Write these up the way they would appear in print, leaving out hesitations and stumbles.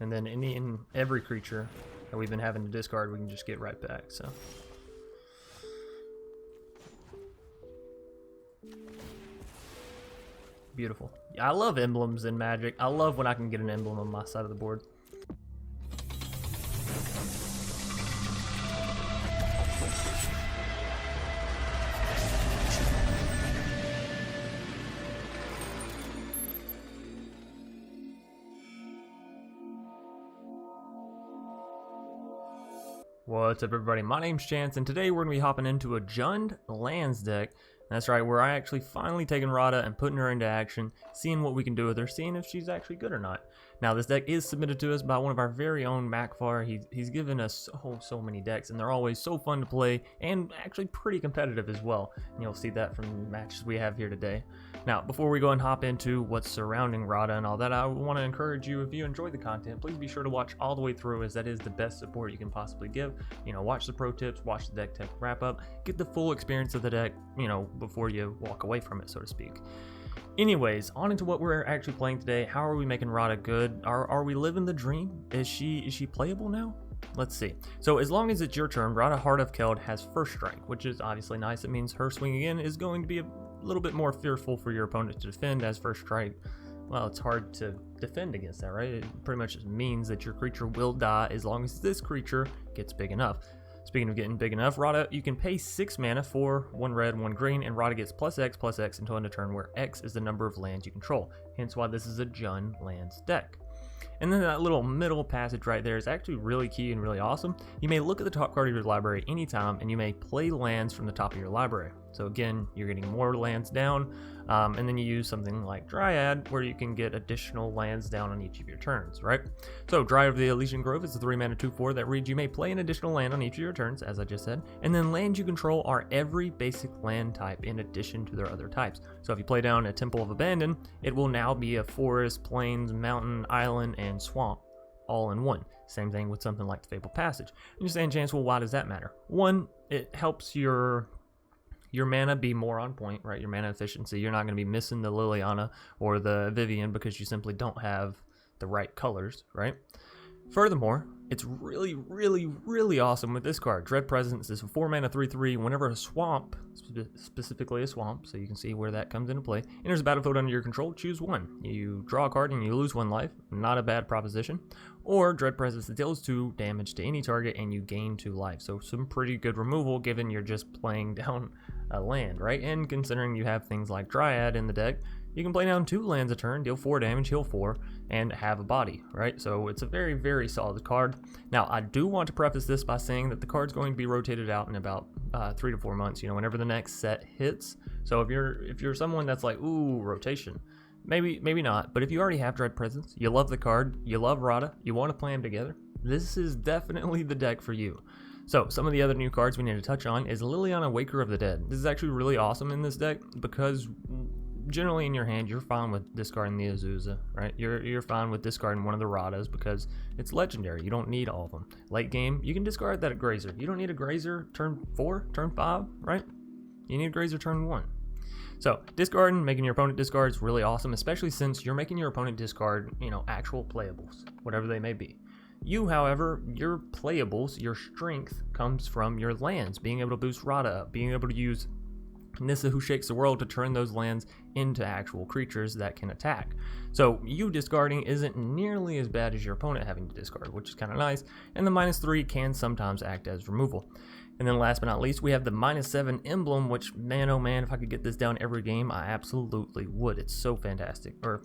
And then in every creature that we've been having to discard, we can just get right back, so. Beautiful. I love emblems in Magic. I love when I can get an emblem on my side of the board. What's up, everybody? My name's Chance, and today we're going to be hopping into a Jund Lands deck. That's right, where I actually finally taken Radha and putting her into action, seeing what we can do with her, seeing if she's actually good or not. Now, this deck is submitted to us by one of our very own Makfar. He's given us so many decks, and they're always so fun to play, and actually pretty competitive as well. And you'll see that from the matches we have here today. Now, before we go and hop into what's surrounding Radha and all that, I want to encourage you, if you enjoy the content, please be sure to watch all the way through, as that is the best support you can possibly give. You know, watch the pro tips, watch the deck tech wrap up, get the full experience of the deck, you know, before you walk away from it, so to speak. Anyways, on into what we're actually playing today. How are we making Radha good? Are we living the dream? Is she playable now? Let's see. So as long as it's your turn, Radha Heart of Keld has first strike, which is obviously nice. It means her swinging in is going to be a little bit more fearful for your opponent to defend, as first strike, well, it's hard to defend against that, right? It pretty much means that your creature will die as long as this creature gets big enough. Speaking of getting big enough, Radha, you can pay 6 mana for 1 red, 1 green, and Radha gets +X until end of turn, where X is the number of lands you control. Hence why this is a Jund Lands deck. And then that little middle passage right there is actually really key and really awesome. You may look at the top card of your library anytime, and you may play lands from the top of your library. So again, you're getting more lands down, and then you use something like Dryad, where you can get additional lands down on each of your turns, right? So Dryad of the Elysian Grove is a 3 mana 2/4 that reads, you may play an additional land on each of your turns, as I just said, and then lands you control are every basic land type in addition to their other types. So if you play down a Temple of Abandon, it will now be a forest, plains, mountain, island, and swamp, all in one. Same thing with something like the Fabled Passage. And you're saying, Chance, well, why does that matter? One, it helps your mana be more on point, right? Your mana efficiency. You're not going to be missing the Liliana or the Vivien because you simply don't have the right colors, right? Furthermore, it's really awesome with this card. Dread Presence is a 4 mana 3/3. Whenever a swamp, specifically a swamp, so you can see where that comes into play, enters a battlefield under your control, choose 1. You draw a card and you lose 1 life. Not a bad proposition. Or Dread Presence deals 2 damage to any target and you gain 2 life. So some pretty good removal given you're just playing down a land, right? And considering you have things like Dryad in the deck, you can play down 2 lands a turn, deal 4 damage, heal 4, and have a body, right? So it's a very solid card. Now, I do want to preface this by saying that the card's going to be rotated out in about 3 to 4 months, you know, whenever the next set hits. So if you're someone that's like, ooh, rotation, maybe not. But if you already have Dread Presence, you love the card, you love Radha, you want to play them together, this is definitely the deck for you. So, some of the other new cards we need to touch on is Liliana, Waker of the Dead. This is actually really awesome in this deck because generally in your hand, you're fine with discarding the Azusa, right? You're fine with discarding one of the Radhas because it's legendary. You don't need all of them. Late game, you can discard that Grazer. You don't need a Grazer turn 4, turn 5, right? You need a Grazer turn 1. So, discarding, making your opponent discard is really awesome, especially since you're making your opponent discard, you know, actual playables, whatever they may be. You, however, your playables, your strength comes from your lands, being able to boost Radha up, being able to use Nissa Who Shakes the World to turn those lands into actual creatures that can attack. So you discarding isn't nearly as bad as your opponent having to discard, which is kind of nice, and the -3 can sometimes act as removal. And then last but not least, we have the -7 emblem, which, man oh man, if I could get this down every game, I absolutely would. It's so fantastic. Or,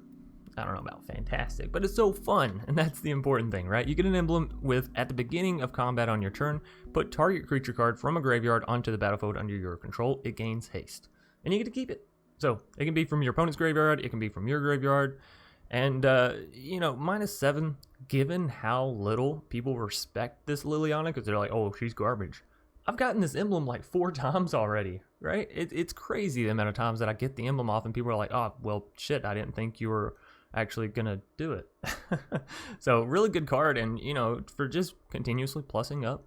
I don't know about fantastic, but it's so fun, and that's the important thing, right? You get an emblem with, at the beginning of combat on your turn, put target creature card from a graveyard onto the battlefield under your control. It gains haste, and you get to keep it. So, it can be from your opponent's graveyard, it can be from your graveyard, and, you know, -7, given how little people respect this Liliana, because they're like, oh, she's garbage. I've gotten this emblem like 4 times already, right? It's crazy the amount of times that I get the emblem off, and people are like, oh, well, shit, I didn't think you were actually gonna do it. So really good card, and you know, for just continuously plussing up,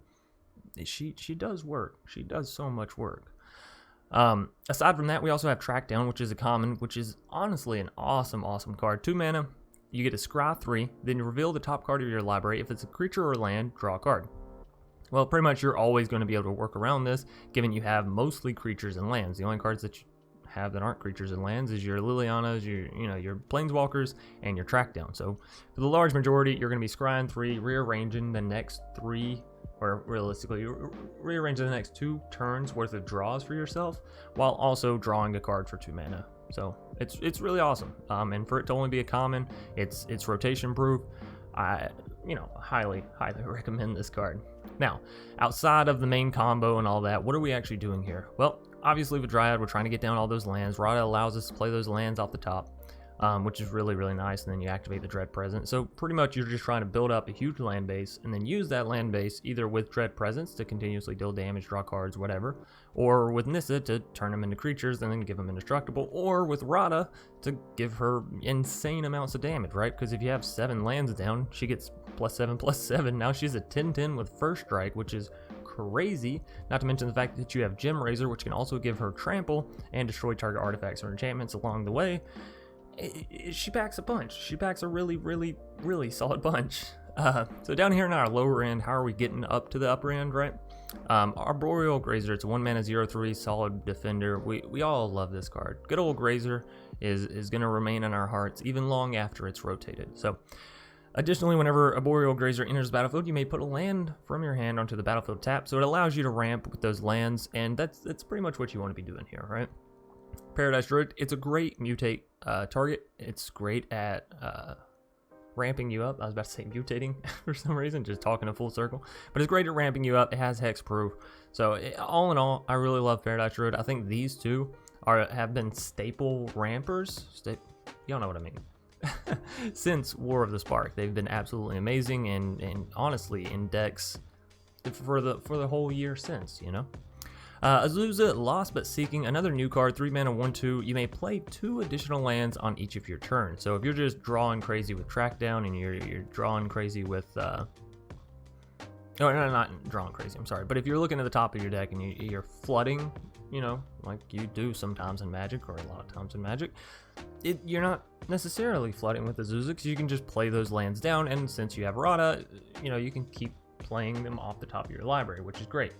she does work. She does so much work. Aside from that, we also have Track Down, which is a common, which is honestly an awesome card. 2 mana, you get to scry 3, then you reveal the top card of your library. If it's a creature or land, draw a card. Well, pretty much you're always going to be able to work around this, given you have mostly creatures and lands. The only cards that you have that aren't creatures and lands is your Lilianas, your Planeswalkers, and your Trackdown. So for the large majority, you're going to be scrying 3, rearranging the next 3, or realistically, rearranging the next 2 turns worth of draws for yourself, while also drawing a card for 2 mana. So it's really awesome. And for it to only be a common, it's rotation proof. I highly recommend this card. Now, outside of the main combo and all that, what are we actually doing here? Well, obviously with Dryad, we're trying to get down all those lands. Radha allows us to play those lands off the top, which is really, really nice. And then you activate the Dread Presence. So pretty much you're just trying to build up a huge land base and then use that land base either with Dread Presence to continuously deal damage, draw cards, whatever, or with Nissa to turn them into creatures and then give them indestructible, or with Radha to give her insane amounts of damage, right? Because if you have 7 lands down, she gets +7/+7. Now she's a 10/10 with First Strike, which is crazy, not to mention the fact that you have Gem Razor, which can also give her trample and destroy target artifacts or enchantments along the way. She packs a punch. She packs a really, really, really solid punch. So down here in our lower end, how are we getting up to the upper end, right? Arboreal Grazer, it's a 1 mana 0/3 solid defender. We all love this card. Good old Grazer is going to remain in our hearts even long after it's rotated. So additionally, whenever Arboreal Grazer enters the battlefield, you may put a land from your hand onto the battlefield tap, so it allows you to ramp with those lands, and that's pretty much what you want to be doing here, right? Paradise Druid, it's a great mutate target. It's great at ramping you up. I was about to say mutating for some reason, just talking a full circle. But it's great at ramping you up. It has hex proof. So all in all, I really love Paradise Druid. I think these two have been staple rampers. Y'all know what I mean. Since War of the Spark, they've been absolutely amazing, and honestly in decks for the whole year since, you know. Azusa, Lost but Seeking, another new card, 3 mana 1/2. You may play 2 additional lands on each of your turns. So if you're just drawing crazy with Trackdown and you're drawing crazy with no, not drawing crazy, I'm sorry, but if you're looking at the top of your deck and you're flooding, you know, like you do sometimes in Magic, or a lot of times in Magic, you're not necessarily flooding with Azusa, because you can just play those lands down, and since you have Radha, you know, you can keep playing them off the top of your library, which is great.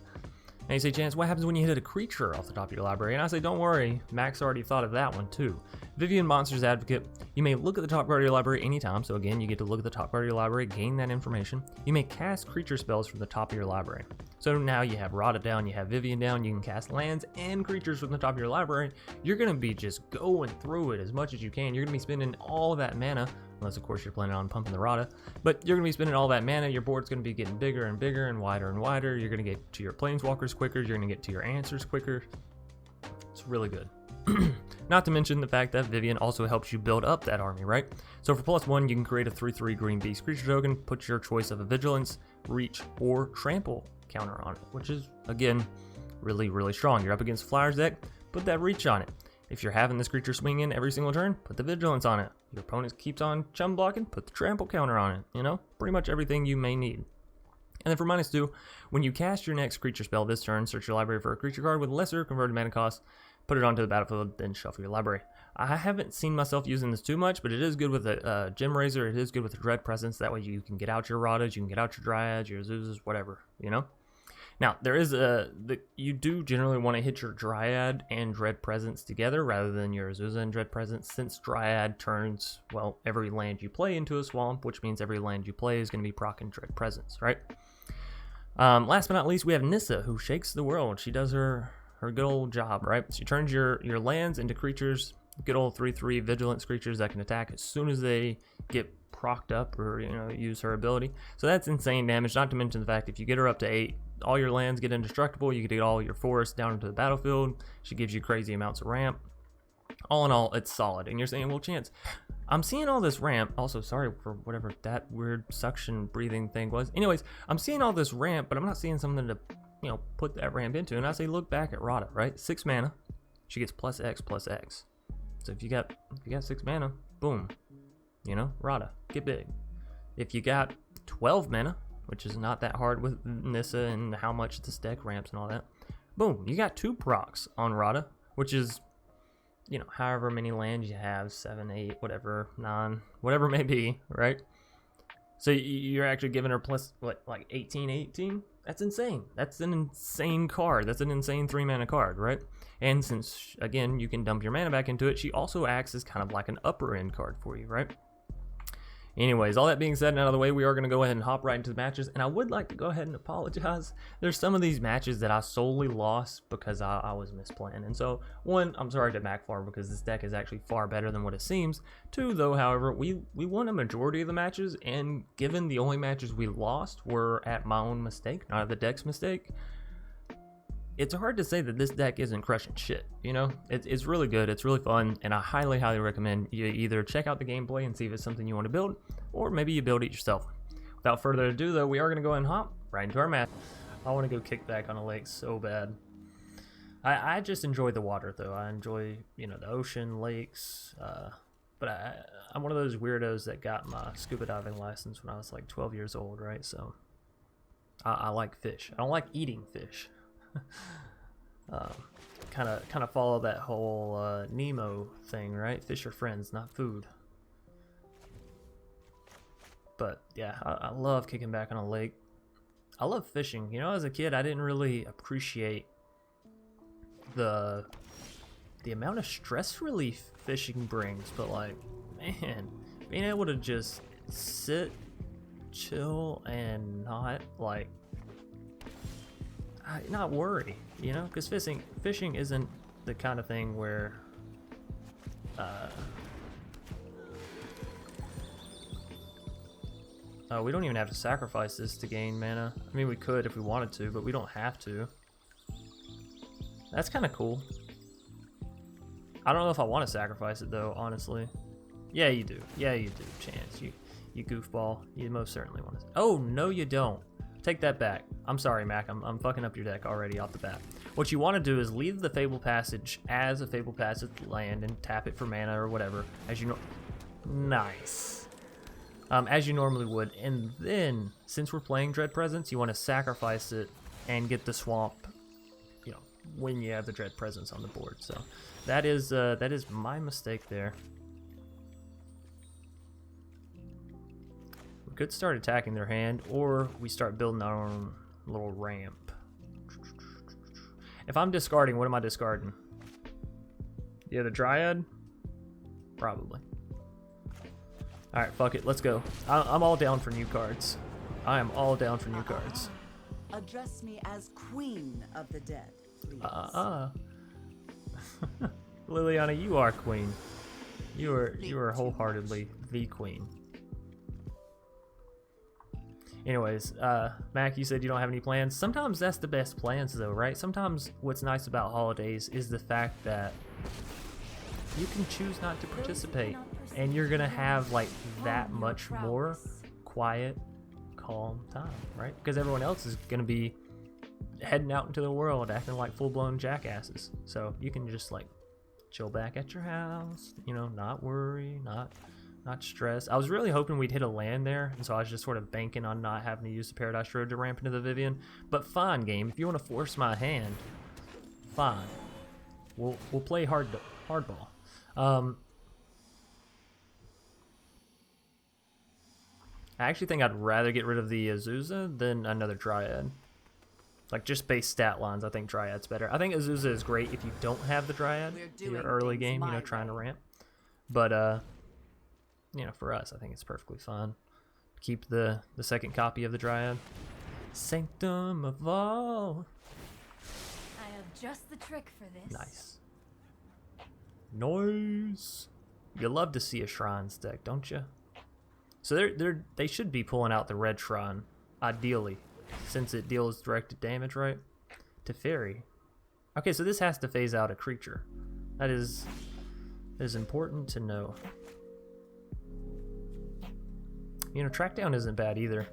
Now you say, Chance, what happens when you hit a creature off the top of your library? And I say, don't worry, Max already thought of that one too. Vivien, Monster's Advocate, you may look at the top card of your library anytime, so again, you get to look at the top card of your library, gain that information. You may cast creature spells from the top of your library. So now you have Radha down, you have Vivien down, you can cast lands and creatures from the top of your library. You're going to be just going through it as much as you can. You're going to be spending all that mana, unless of course you're planning on pumping the Radha, but you're going to be spending all that mana. Your board's going to be getting bigger and bigger and wider. You're going to get to your Planeswalkers quicker, you're going to get to your answers quicker. It's really good. Not to mention the fact that Vivien also helps you build up that army, right? So for +1, you can create a 3/3 green beast creature token, put your choice of a vigilance, reach, or trample counter on it, which is, again, really, really strong. You're up against Flyer's deck, put that reach on it. If you're having this creature swing in every single turn, put the vigilance on it. Your opponent keeps on chum blocking, put the trample counter on it. You know, pretty much everything you may need. And then for -2, when you cast your next creature spell this turn, search your library for a creature card with lesser converted mana cost, put it onto the battlefield, then shuffle your library. I haven't seen myself using this too much, but it is good with a Gem Razor. It is good with a Dread Presence. That way you can get out your Radhas, you can get out your Dryads, your Azuzas, whatever, you know? Now, there is you do generally want to hit your Dryad and Dread Presence together rather than your Azusa and Dread Presence, since Dryad turns, well, every land you play into a swamp, which means every land you play is going to be proccing Dread Presence, right? Last but not least, we have Nissa, who shakes the world. She does her good old job, right? She turns your lands into creatures, good old 3/3 vigilance creatures that can attack as soon as they get procced up or, you know, use her ability. So that's insane damage, not to mention the fact if you get her up to 8, all your lands get indestructible, you can get all your forests down into the battlefield. She gives you crazy amounts of ramp. All in all, it's solid. And you're saying, well, Chance, I'm seeing all this ramp. Also, sorry for whatever that weird suction breathing thing was. Anyways, I'm seeing all this ramp, but I'm not seeing something to, you know, put that ramp into. And I say, look back at Radha, right? 6 mana, she gets +X/+X. So if you got 6 mana, boom, you know, Radha, get big. If you got 12 mana, which is not that hard with Nissa and how much this deck ramps and all that, boom, you got 2 procs on Radha, which is you know, however many lands you have, 7, 8, whatever, 9, whatever it may be, right? So you're actually giving her plus, what, like 18? That's insane. That's an insane card. That's an insane 3-mana card, right? And since, again, you can dump your mana back into it, she also acts as kind of like an upper end card for you, right? Anyways, all that being said and out of the way, we are going to go ahead and hop right into the matches. And I would like to go ahead and apologize. There's some of these matches that I solely lost because I was misplaying. And so, one, I'm sorry to Makfar because this deck is actually far better than what it seems. Two, though, however, we won a majority of the matches. And given the only matches we lost were at my own mistake, not at the deck's mistake, it's hard to say that this deck isn't crushing shit, you know? It's really good, it's really fun, and I highly, highly recommend you either check out the gameplay and see if it's something you want to build, or maybe you build it yourself. Without further ado, though, we are going to go ahead and hop right into our match. I want to go kick back on a lake so bad. I just enjoy the water, though. I enjoy, you know, the ocean, lakes, but I'm one of those weirdos that got my scuba diving license when I was like 12 years old, right? So I like fish. I don't like eating fish. Kind of follow that whole Nemo thing, right? Fish are friends, not food. But yeah, I love kicking back on a lake. I love fishing. You know, as a kid, I didn't really appreciate the amount of stress relief fishing brings. But like, man, being able to just sit, chill, and not like. Not worry, you know, because fishing isn't the kind of thing where we don't even have to sacrifice this to gain mana. I mean, we could if we wanted to, but we don't have to. That's kind of cool. I don't know if I want to sacrifice it though, honestly. Yeah, you do. Yeah, you do, Chance. You goofball. You most certainly want to. Oh no, you don't. Take that back. I'm sorry, Mac. I'm fucking up your deck already off the bat. What you want to do is leave the Fable Passage as a Fable Passage land and tap it for mana or whatever, as you know. Nice. As you normally would, and then since we're playing Dread Presence, you want to sacrifice it and get the swamp. You know, when you have the Dread Presence on the board. So that is my mistake there. We could start attacking their hand, or we start building our own little ramp. If I'm discarding, what am I discarding? Yeah, the Dryad? Probably. Alright, fuck it, let's go. I'm all down for new cards. I am all down for new cards. Address me as Queen of the Dead, please. Liliana, you are queen. You are wholeheartedly the queen. Anyways, Mac, you said you don't have any plans. Sometimes that's the best plans, though, right? Sometimes what's nice about holidays is the fact that you can choose not to participate, and you're gonna have like that much more quiet, calm time, right? Because everyone else is gonna be heading out into the world acting like full-blown jackasses. So you can just like chill back at your house, you know, not worry, not stress. I was really hoping we'd hit a land there, and so I was just sort of banking on not having to use the Paradise Road to ramp into the Vivien. But fine, game. If you want to force my hand, fine. We'll play hardball. I actually think I'd rather get rid of the Azusa than another Dryad. Like, just base stat lines, I think Dryad's better. I think Azusa is great if you don't have the Dryad in your early game, you know, trying to ramp. But, you know, for us, I think it's perfectly fine. Keep the second copy of the Dryad. Sanctum of all. I have just the trick for this. Nice. Nice. You love to see a Shrines deck, don't you? So they should be pulling out the red Shrine, ideally, since it deals directed damage, right? To Fairy. Okay, so this has to phase out a creature. That is important to know. You know, track down isn't bad either.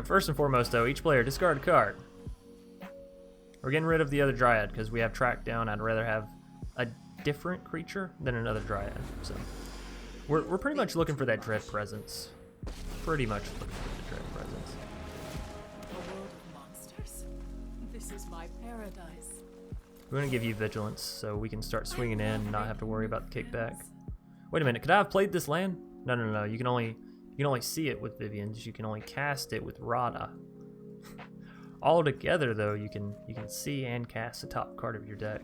First and foremost, though, each player discard a card. We're getting rid of the other Dryad because we have track down. I'd rather have a different creature than another Dryad. So we're pretty much looking for that Dread Presence. Pretty much looking for the Dread Presence. A world of monsters. This is my paradise. We're gonna give you vigilance so we can start swinging in and not have to worry about the kickback. Wait a minute, could I have played this land? No. You can only see it with Vivien. You can only cast it with Radha. All together though, you can see and cast the top card of your deck.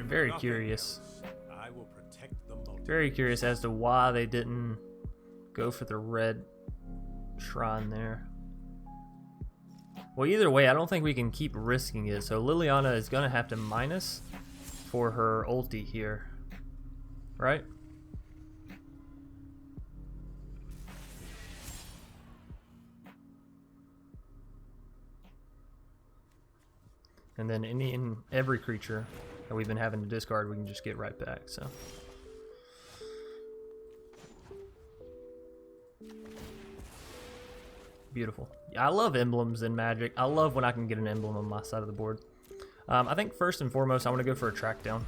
Very curious. I will protect the moat. Very curious as to why they didn't go for the red shrine there. Well, either way, I don't think we can keep risking it. So Liliana is gonna have to minus for her ulti here, right? And then every creature that we've been having to discard, we can just get right back. So. Beautiful. I love emblems in Magic. I love when I can get an emblem on my side of the board. I think first and foremost, I want to go for a track down.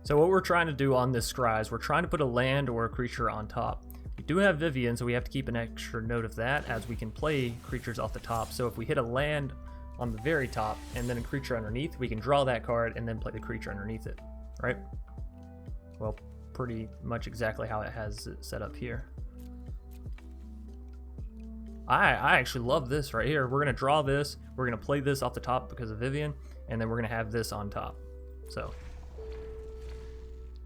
So what we're trying to do on this scry is we're trying to put a land or a creature on top. We do have Vivien, so we have to keep an extra note of that as we can play creatures off the top. So if we hit a land on the very top and then a creature underneath, we can draw that card and then play the creature underneath it, right? Well, pretty much exactly how it has it set up here. I actually love this right here. We're going to draw this. We're going to play this off the top because of Vivien, and then we're going to have this on top. So.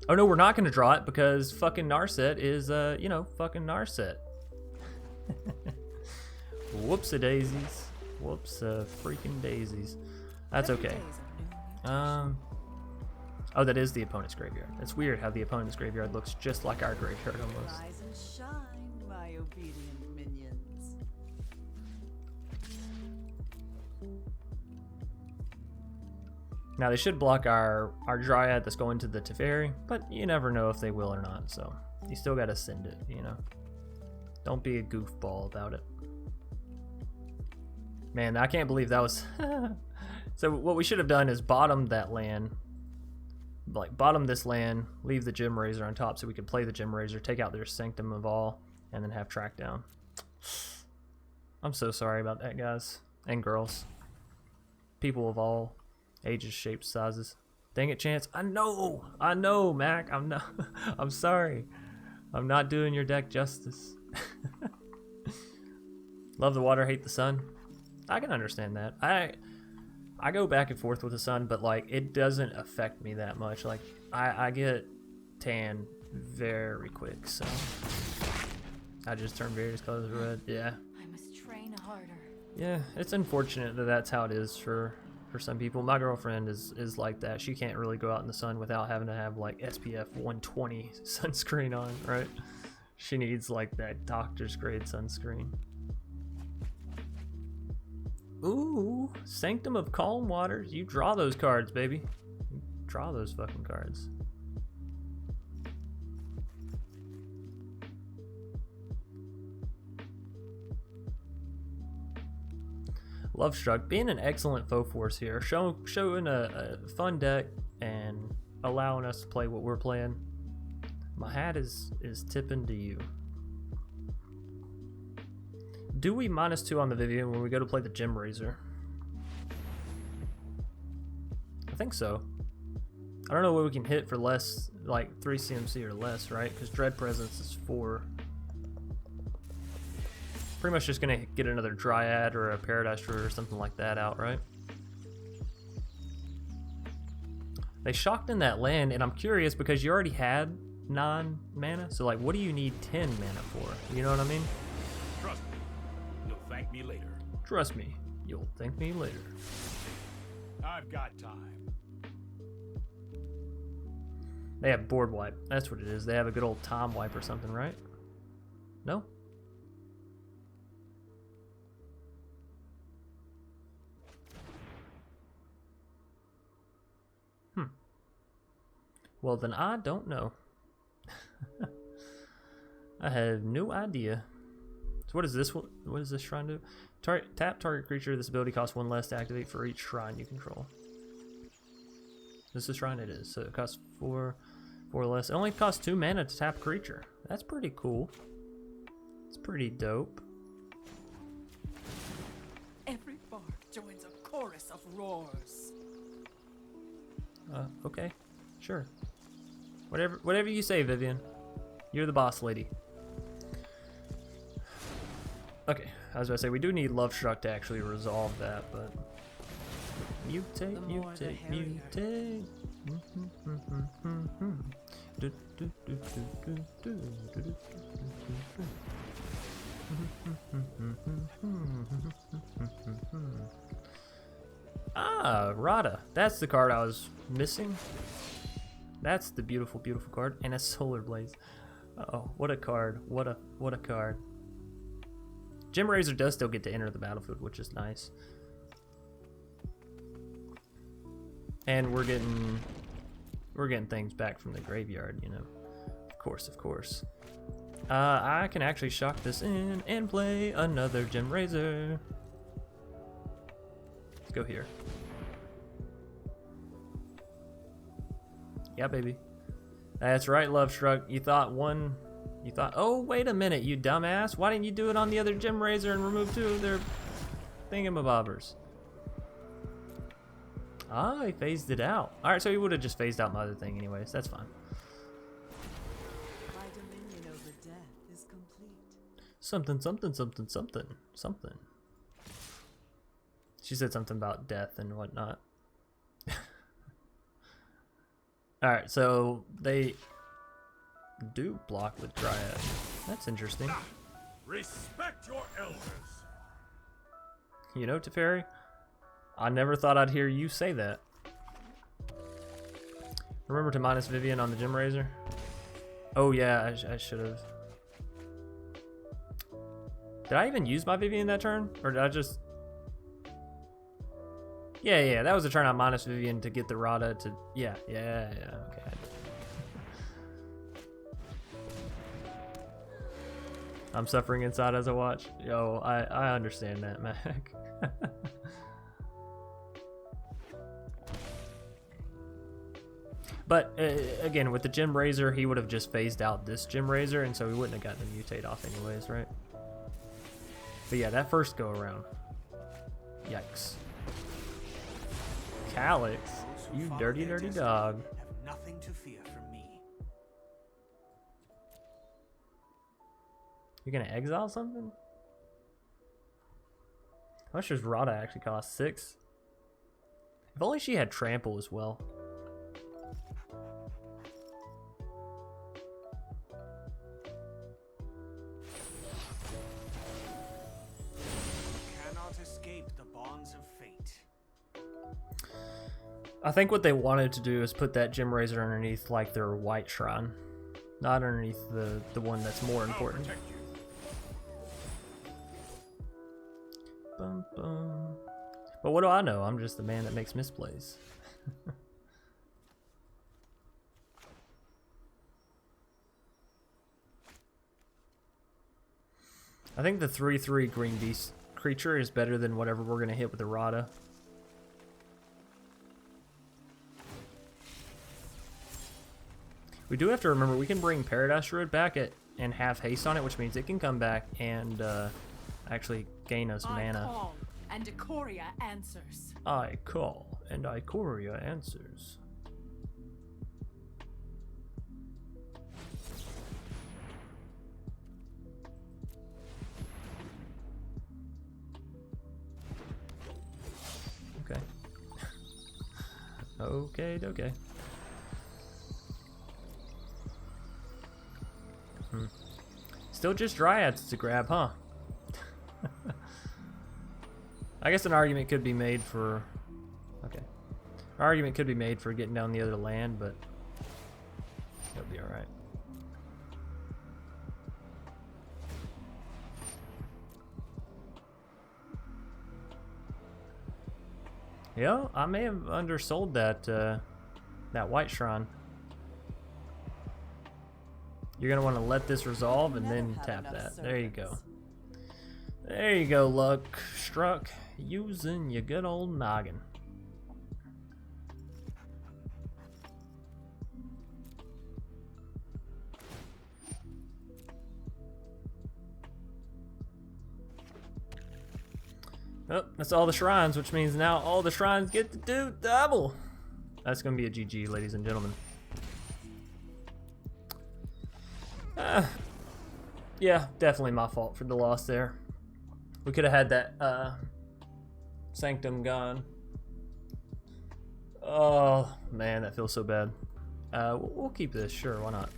Oh no, we're not going to draw it because fucking Narset is, fucking Narset. Whoops-a-daisies. Whoops-a-freaking daisies. That's okay. Oh, that is the opponent's graveyard. It's weird how the opponent's graveyard looks just like our graveyard almost. Rise and shine, my obedient minions. Now they should block our Dryad that's going to the Teferi, but you never know if they will or not, so you still gotta send it, you know. Don't be a goofball about it. Man, I can't believe that was... So what we should have done is bottom that land, like bottom this land, leave the Gem Razor on top so we could play the Gem Razor, take out their Sanctum of All, and then have track down. I'm so sorry about that, guys and girls. People of all ages, shapes, sizes. Dang it, Chance. I know, Mac. I'm sorry. I'm not doing your deck justice. Love the water, hate the sun. I can understand that. I go back and forth with the sun, but like it doesn't affect me that much. Like I get tan very quick, so I just turn various colors red. Yeah. I must train harder. Yeah, it's unfortunate that that's how it is for some people. My girlfriend is like that. She can't really go out in the sun without having to have like SPF 120 sunscreen on, right? She needs like that doctor's grade sunscreen. Ooh, Sanctum of Calm Waters. You draw those cards, baby. You draw those fucking cards. Love Struck being an excellent foe force here, showing a fun deck and allowing us to play what we're playing. My hat is tipping to you. Do we -2 on the Vivien when we go to play the Gem Razor? I think so. I don't know what we can hit for less, like 3 CMC or less, right? Because Dread Presence is 4. Pretty much just gonna get another Dryad or a Paradise Druid or something like that out, right? They shocked in that land, and I'm curious because you already had 9 mana, so like what do you need 10 mana for? You know what I mean? Trust me, you'll thank me later. Trust me, you'll thank me later. I've got time. They have board wipe. That's what it is. They have a good old time wipe or something, right? No? Well, then I don't know. I have no idea. So what is this? What does this shrine do? Tap target creature. This ability costs 1 less to activate for each shrine you control. This is a shrine it is, so it costs 4 less. It only costs 2 mana to tap a creature. That's pretty cool. It's pretty dope. Every bark joins a chorus of roars. Okay. Sure. Whatever you say, Vivien. You're the boss lady. Okay, I was about to say, we do need Love Struck to actually resolve that, but... Mutate, mutate, mutate. Ah, Radha. That's the card I was missing. That's the beautiful, beautiful card. And a Solar Blaze. Oh, what a card. What a card. Gem Razor does still get to enter the battlefield, which is nice. And we're getting things back from the graveyard, you know. Of course, of course. I can actually shock this in and play another Gem Razor. Let's go here. Yeah, baby. That's right, Love Struck. You thought, oh, wait a minute, you dumbass. Why didn't you do it on the other Gem Razor and remove 2 of their thingamabobbers? Ah, he phased it out. Alright, so he would have just phased out my other thing anyways. That's fine. My dominion over death is complete. Something, something, something, something, something. She said something about death and whatnot. Alright, so they do block with Dryad. That's interesting. Respect your elders. You know, Teferi, I never thought I'd hear you say that. Remember to minus Vivien on the Gem Razor? Oh yeah, I should have. Did I even use my Vivien that turn? Or did I just... Yeah, that was a turn on minus Vivien to get the Radha to... Yeah, okay. I'm suffering inside as I watch. Yo, I understand that, Mac. But, again, with the Gem Razor, he would have just phased out this Gem Razor, and so he wouldn't have gotten to mutate off anyways, right? But yeah, that first go around. Yikes. Calyx, you dirty, dirty dog. Have nothing to fear from me. You're gonna exile something? How much does Radha actually cost? 6? If only she had trample as well. Cannot escape the bonds of fate. I think what they wanted to do is put that Gem Razor underneath like their white shrine. Not underneath the one that's more important. Bum, bum. But what do I know? I'm just the man that makes misplays. I think the 3/3 green beast creature is better than whatever we're gonna hit with the Radha. We do have to remember we can bring Paradise Druid back and have haste on it, which means it can come back and actually gain us mana. I call, and Ikoria answers. I call, and Ikoria answers. Okay. Okay. Still just Dryads to grab, huh? I guess an argument could be made for... Okay. An argument could be made for getting down the other land, but... It'll be alright. Yeah, I may have undersold that, that white shrine. You're going to want to let this resolve and then tap that. There you go. There you go, luck struck. Using your good old noggin. Oh, that's all the shrines, which means now all the shrines get to do double. That's gonna be a GG, ladies and gentlemen. Yeah, definitely my fault for the loss there. We could have had that Sanctum gone. Oh man, that feels so bad. We'll keep this, sure, why not?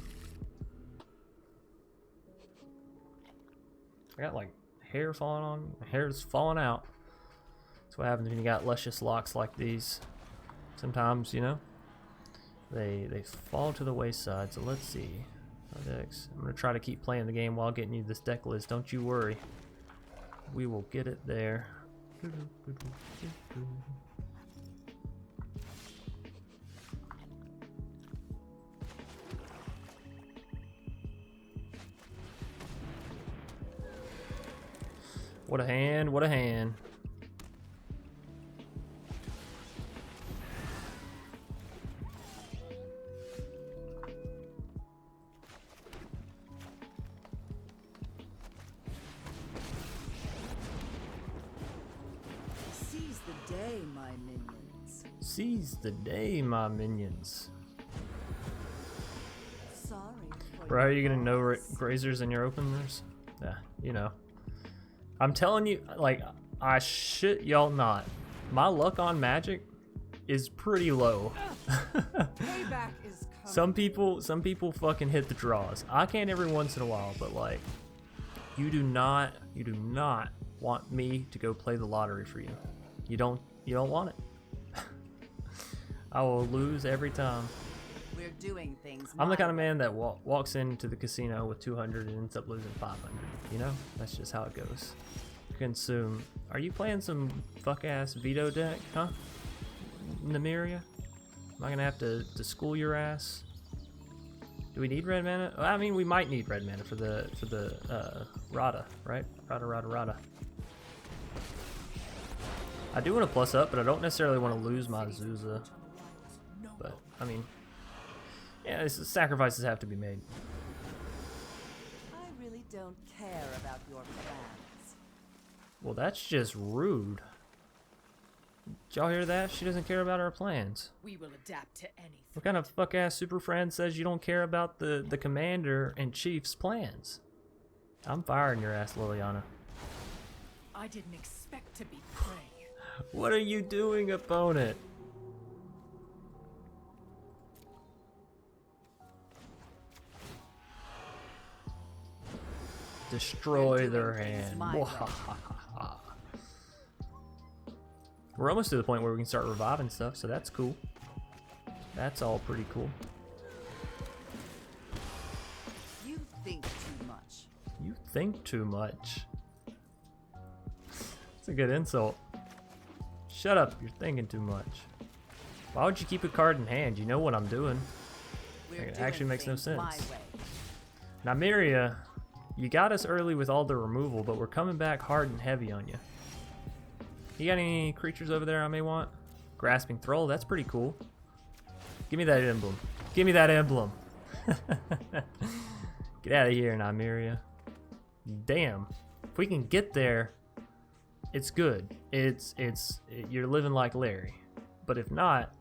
I got like hair falling on, my hair's falling out. That's what happens when you got luscious locks like these. Sometimes, you know, they fall to the wayside. So let's see. Decks. I'm gonna try to keep playing the game while getting you this deck list. Don't you worry. We will get it there. What a hand, what a hand. Seize the day, my minions. Seize the day, my minions. Sorry. For Bro, are your you gonna know loss. grazers in your openers? Yeah, you know. I'm telling you, like, I shit y'all not. My luck on Magic is pretty low. Payback is coming. Some people fucking hit the draws. I can every once in a while, but like, you do not want me to go play the lottery for you. You don't want it. I will lose every time. We're doing things. I'm the my kind of way. man that walks into the casino with 200 and ends up losing 500. You know, that's just how it goes. Consume. Are you playing some fuck ass veto deck, huh? Nymeria? Am I gonna have to school your ass? Do we need red mana? Well, I mean, we might need red mana for the Radha, right? Radha. I do want to plus up, but I don't necessarily want to lose my Azusa. But I mean, yeah, sacrifices have to be made. I really don't care about your plans. Well, that's just rude. Did y'all hear that? She doesn't care about our plans. We will adapt to anything. What kind of fuck ass super friend says you don't care about the commander and chief's plans? I'm firing your ass, Liliana. I didn't expect to be prey. What are you doing, opponent? Destroy their doing things hand. my way. Mwahahaha. We're almost to the point where we can start reviving stuff, so that's cool. That's all pretty cool. You think too much. You think too much. It's a good insult. Shut up, you're thinking too much. Why would you keep a card in hand? You know what I'm doing. We're It doing actually makes no things my sense. way. Nymeria, you got us early with all the removal, but we're coming back hard and heavy on you. You got any creatures over there I may want? Grasping Thrall, that's pretty cool. Give me that emblem. Give me that emblem. Get out of here, Nymeria. Damn. If we can get there, it's good. You're living like Larry. But if not,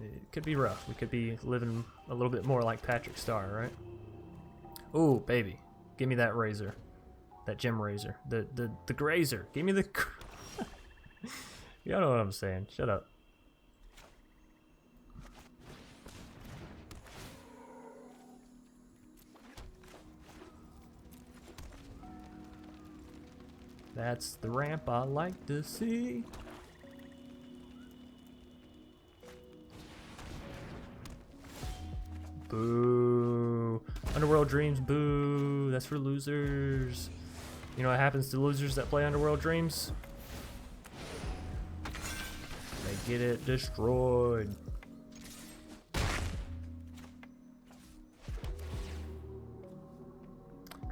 it could be rough. We could be living a little bit more like Patrick Star, right? Ooh, baby. Give me that razor. That gem razor. The grazer. Give me the... Y'all know what I'm saying. Shut up. That's the ramp I like to see. Boo. Underworld Dreams, boo. That's for losers. You know what happens to losers that play Underworld Dreams? They get it destroyed.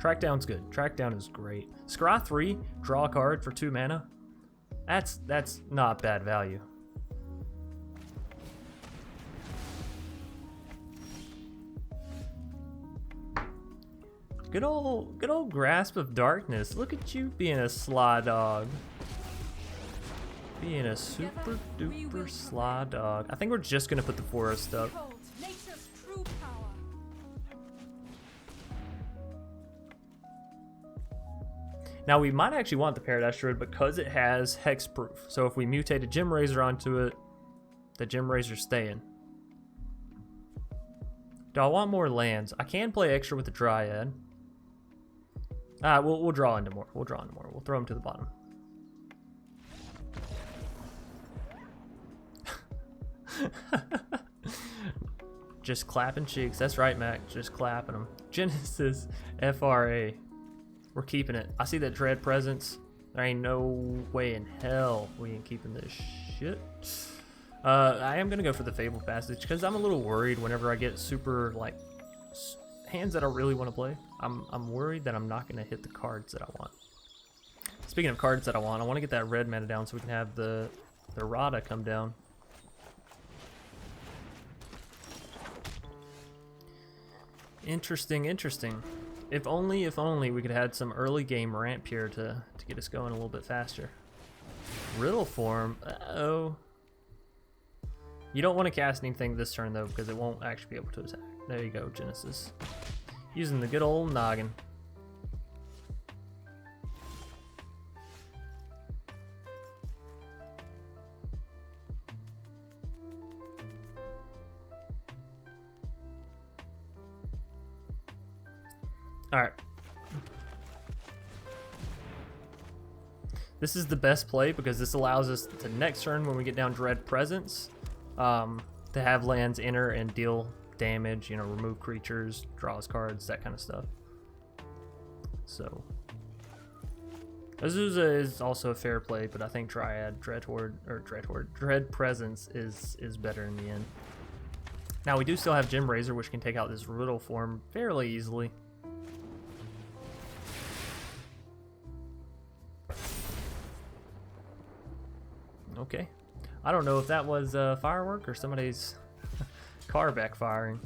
Track down's good. Track down is great. Scry 3, draw a card for 2 mana. That's not bad value. Good old Grasp of Darkness. Look at you being a sly dog. Being a super duper sly dog. I think we're just gonna put the forest up. Behold, nature's true power. Now we might actually want the Paradise Druid because it has hexproof. So if we mutate a Gem Razor onto it, the Gem Razor's staying. Do I want more lands? I can play extra with the Dryad. We'll draw into more. We'll draw into more. We'll throw them to the bottom. Just clapping cheeks. That's right, Mac. Just clapping them. Genesis FRA. We're keeping it. I see that Dread Presence. There ain't no way in hell we ain't keeping this shit. I am gonna go for the Fable Passage because I'm a little worried whenever I get super like hands that I really want to play. I'm worried that I'm not gonna hit the cards that I want. Speaking of cards that I want to get that red mana down so we can have the Radha come down. Interesting. If only we could have had some early game ramp here to get us going a little bit faster. Riddle form. Uh-oh. You don't want to cast anything this turn though because it won't actually be able to attack. There you go, Genesis. Using the good old noggin. Alright. This is the best play because this allows us to next turn when we get down Dread Presence to have lands enter and deal damage, you know, remove creatures, draws cards, that kind of stuff. So Azusa is also a fair play, but I think Dread Presence is better in the end. Now we do still have Gem Razor, which can take out this Riddle form fairly easily. Okay. I don't know if that was a firework or somebody's car backfiring.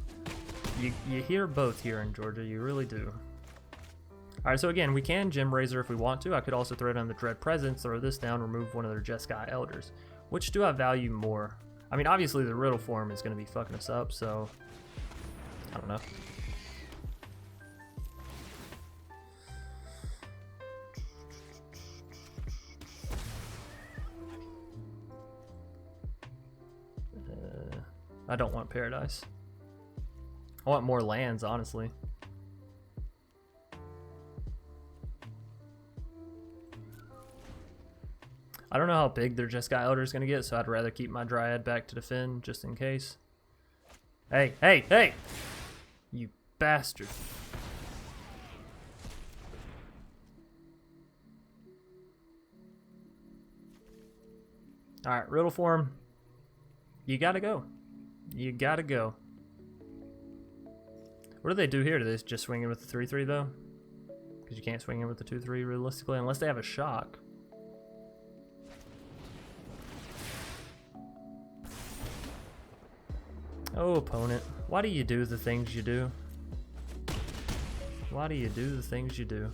You hear both here in Georgia, you really do. Alright, so again, we can Gem Razor if we want to. I could also throw down the Dread Presence, throw this down, remove one of their Jeskai Elders. Which do I value more? I mean, obviously the Riddle form is going to be fucking us up, so I don't know. I don't want Paradise. I want more lands, honestly. I don't know how big their Jeskai Elder is going to get, so I'd rather keep my Dryad back to defend, just in case. Hey! You bastard. Alright, Riddle form. You gotta go. You gotta go. What do they do here? Do they just swing in with the 3-3 though? Because you can't swing in with the 2-3 realistically unless they have a shock. Oh, opponent. Why do you do the things you do? Why do you do the things you do?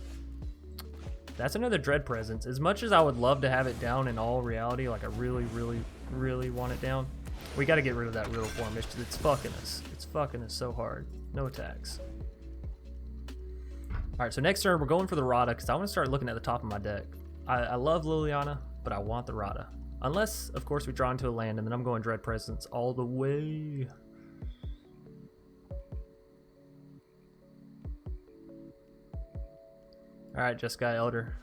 That's another Dread Presence. As much as I would love to have it down in all reality, like I really want it down, we got to get rid of that Riddle form. It's fucking us. It's fucking us so hard. No attacks. Alright, so next turn we're going for the Radha because I want to start looking at the top of my deck. I love Liliana, but I want the Radha. Unless, of course, we draw into a land and then I'm going Dread Presence all the way. Alright, Jeskai Elder.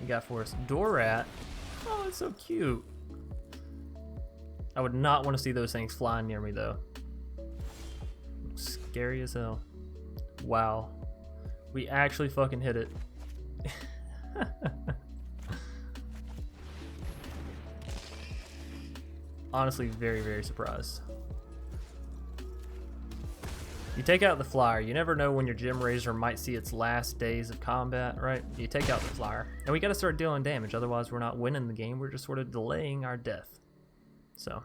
You got for us Dorat. Oh, it's so cute. I would not want to see those things flying near me though. Scary as hell. Wow. We actually fucking hit it. Honestly, very surprised. You take out the flyer. You never know when your Gem Razor might see its last days of combat, right? You take out the flyer. And we got to start dealing damage, otherwise we're not winning the game. We're just sort of delaying our death. So.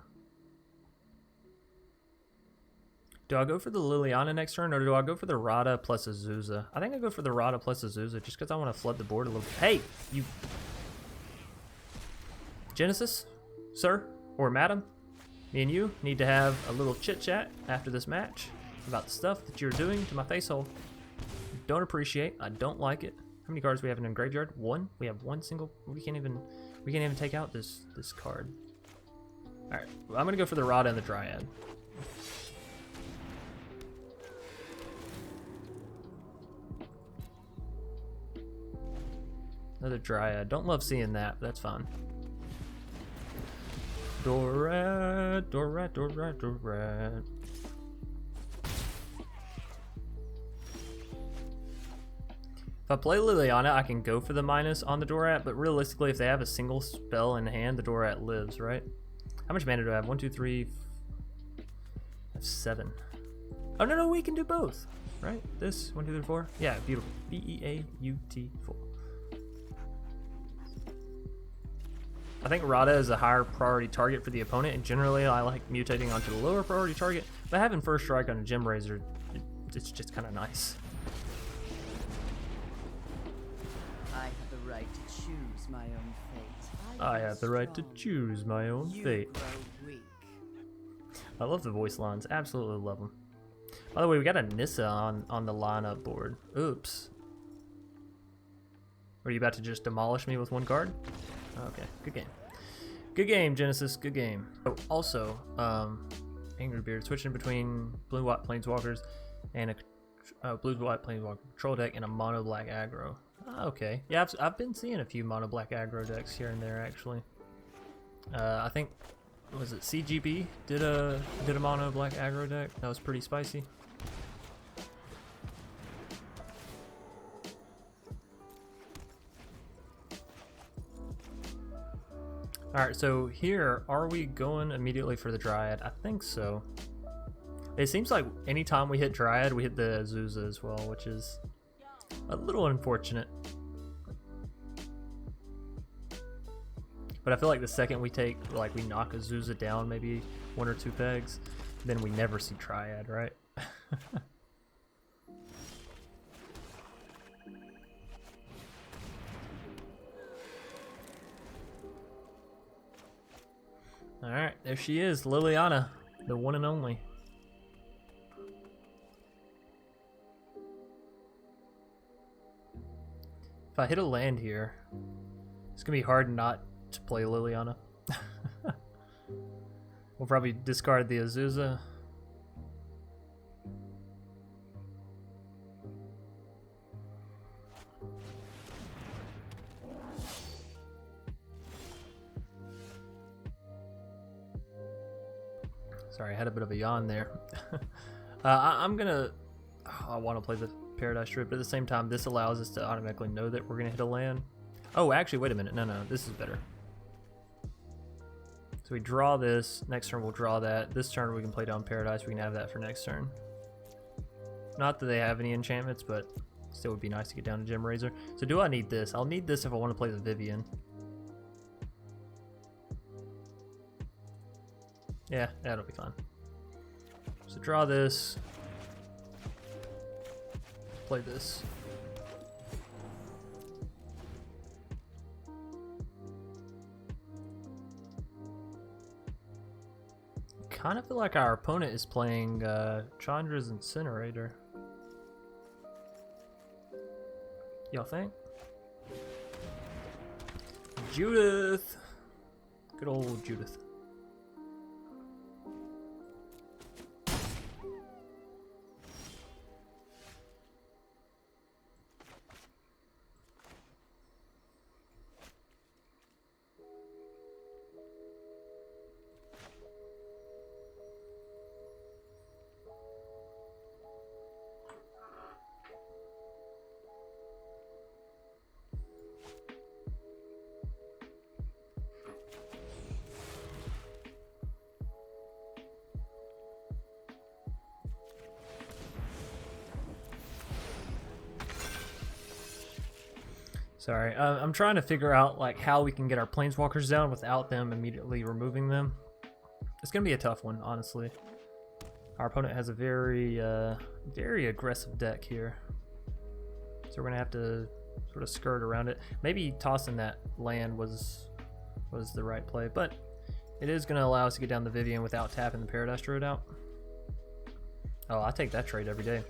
Do I go for the Liliana next turn, or do I go for the Radha plus Azusa? I think I go for the Radha plus Azusa, just because I want to flood the board a little bit. Hey! You... Genesis? Sir? Or madam? Me and you need to have a little chit-chat after this match about the stuff that you're doing to my facehole. Don't appreciate. I don't like it. How many cards we have in the graveyard? One? We have one single... We can't even take out this card. Alright, well, I'm gonna go for the Radha and the Dryad. Another Dryad. Don't love seeing that, but that's fine. Dorat, Dorat, Dorat, Dorat. If I play Liliana, I can go for the minus on the Dorat, but realistically, if they have a single spell in hand, the Dorat lives, right? How much mana do I have? 1, 2, 3... I have 7. Oh, no, we can do both, right? This, 1, 2, 3, 4. Yeah, beautiful. B-E-A-U-T-4. I think Radha is a higher priority target for the opponent, and generally I like mutating onto the lower priority target, but having first strike on a Gem Razor, it's just kind of nice. I have the right to choose my own fate. I have the right to choose my own fate. You grow weak. I love the voice lines, absolutely love them. By the way, we got a Nissa on the lineup board. Oops. Are you about to just demolish me with one card? Okay, good game. Good game, Genesis, good game. Oh, also, Angry Beard, switching between blue-white planeswalkers and a blue-white planeswalker control deck and a mono-black aggro. Okay, yeah, I've been seeing a few mono-black aggro decks here and there, actually. I think, was it CGB did a mono-black aggro deck? That was pretty spicy. Alright, so here, are we going immediately for the Dryad? I think so. It seems like anytime we hit Dryad, we hit the Azusa as well, which is a little unfortunate. But I feel like the second we take, like, we knock Azusa down maybe 1 or 2 pegs, then we never see Triad, right? Alright, there she is, Liliana, the one and only. If I hit a land here, it's gonna be hard not to play Liliana. We'll probably discard the Azusa. Sorry, I had a bit of a yawn there. I'm gonna... Oh, I want to play the Paradise Strip, but at the same time, this allows us to automatically know that we're gonna hit a land. Oh, actually, wait a minute. No, this is better. So we draw this. Next turn, we'll draw that. This turn, we can play down Paradise. We can have that for next turn. Not that they have any enchantments, but still would be nice to get down to Gem Razor. So do I need this? I'll need this if I want to play the Vivien. Yeah, that'll be fine. So draw this. Play this. Kind of feel like our opponent is playing Chandra's Incinerator. Y'all think? Judith! Good old Judith. Sorry, I'm trying to figure out like how we can get our planeswalkers down without them immediately removing them. It's gonna be a tough one, honestly. Our opponent has a very, very aggressive deck here, so we're gonna have to sort of skirt around it. Maybe tossing that land was the right play, but it is gonna allow us to get down the Vivien without tapping the Paradise Druid out. Oh, I take that trade every day.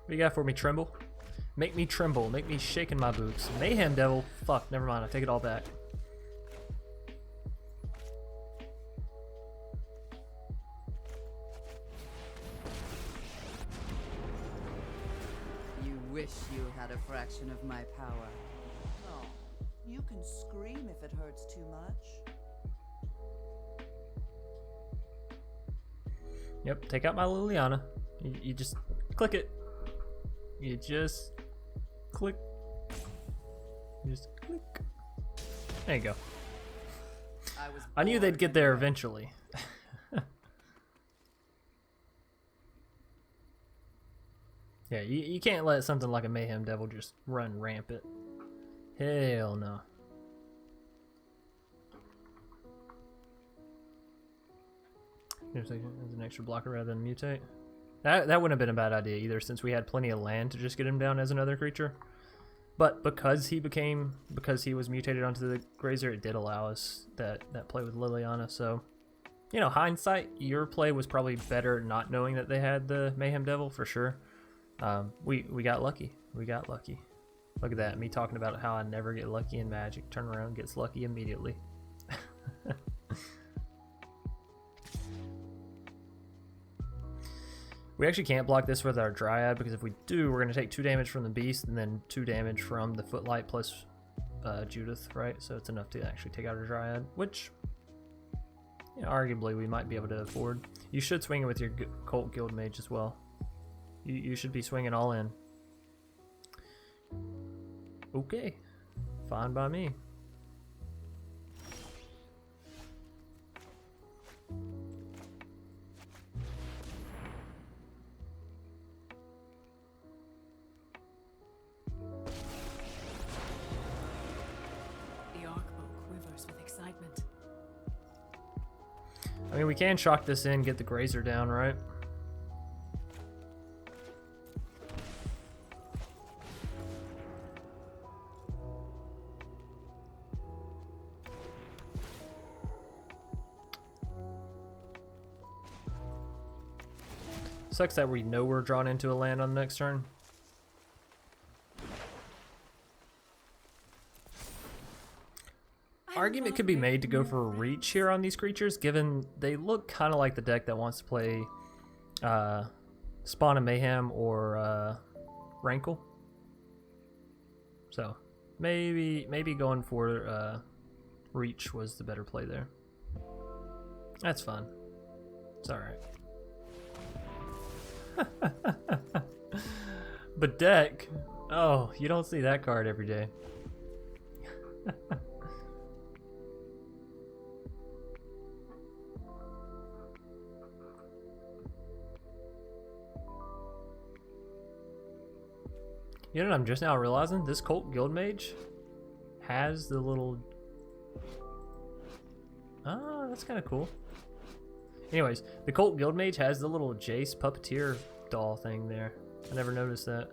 What you got for me, Tremble? Make me tremble, make me shake in my boots. Mayhem Devil, fuck, never mind, I take it all back. You wish you had a fraction of my power. No, you can scream if it hurts too much. Yep, take out my Liliana. You just click it. You just click. You just click. There you go. I knew they'd get there eventually. Yeah, you can't let something like a Mayhem Devil just run rampant. Hell no. There's an extra blocker rather than mutate. That wouldn't have been a bad idea either, since we had plenty of land to just get him down as another creature. But because he was mutated onto the Grazer, it did allow us that play with Liliana. So, you know, hindsight, your play was probably better not knowing that they had the Mayhem Devil for sure. We got lucky. We got lucky. Look at that, me talking about how I never get lucky in Magic. Turn around, gets lucky immediately. We actually can't block this with our Dryad, because if we do, we're going to take 2 damage from the Beast and then 2 damage from the Footlight plus Judith, right? So it's enough to actually take out our Dryad, which, you know, arguably we might be able to afford. You should swing it with your Cult Guild Mage as well. You should be swinging all in. Okay, fine by me. I mean, we can shock this in, get the Grazer down, right? Sucks that we know we're drawn into a land on the next turn. Argument could be made to go for a reach here on these creatures, given they look kind of like the deck that wants to play Spawn of Mayhem or Rankle. So maybe going for reach was the better play there. That's fine. It's all right. But deck, oh, you don't see that card every day. You know what I'm just now realizing? This Cult Guild Mage has the little... Ah, that's kind of cool. Anyways, the Cult Guild Mage has the little Jace Puppeteer doll thing there. I never noticed that.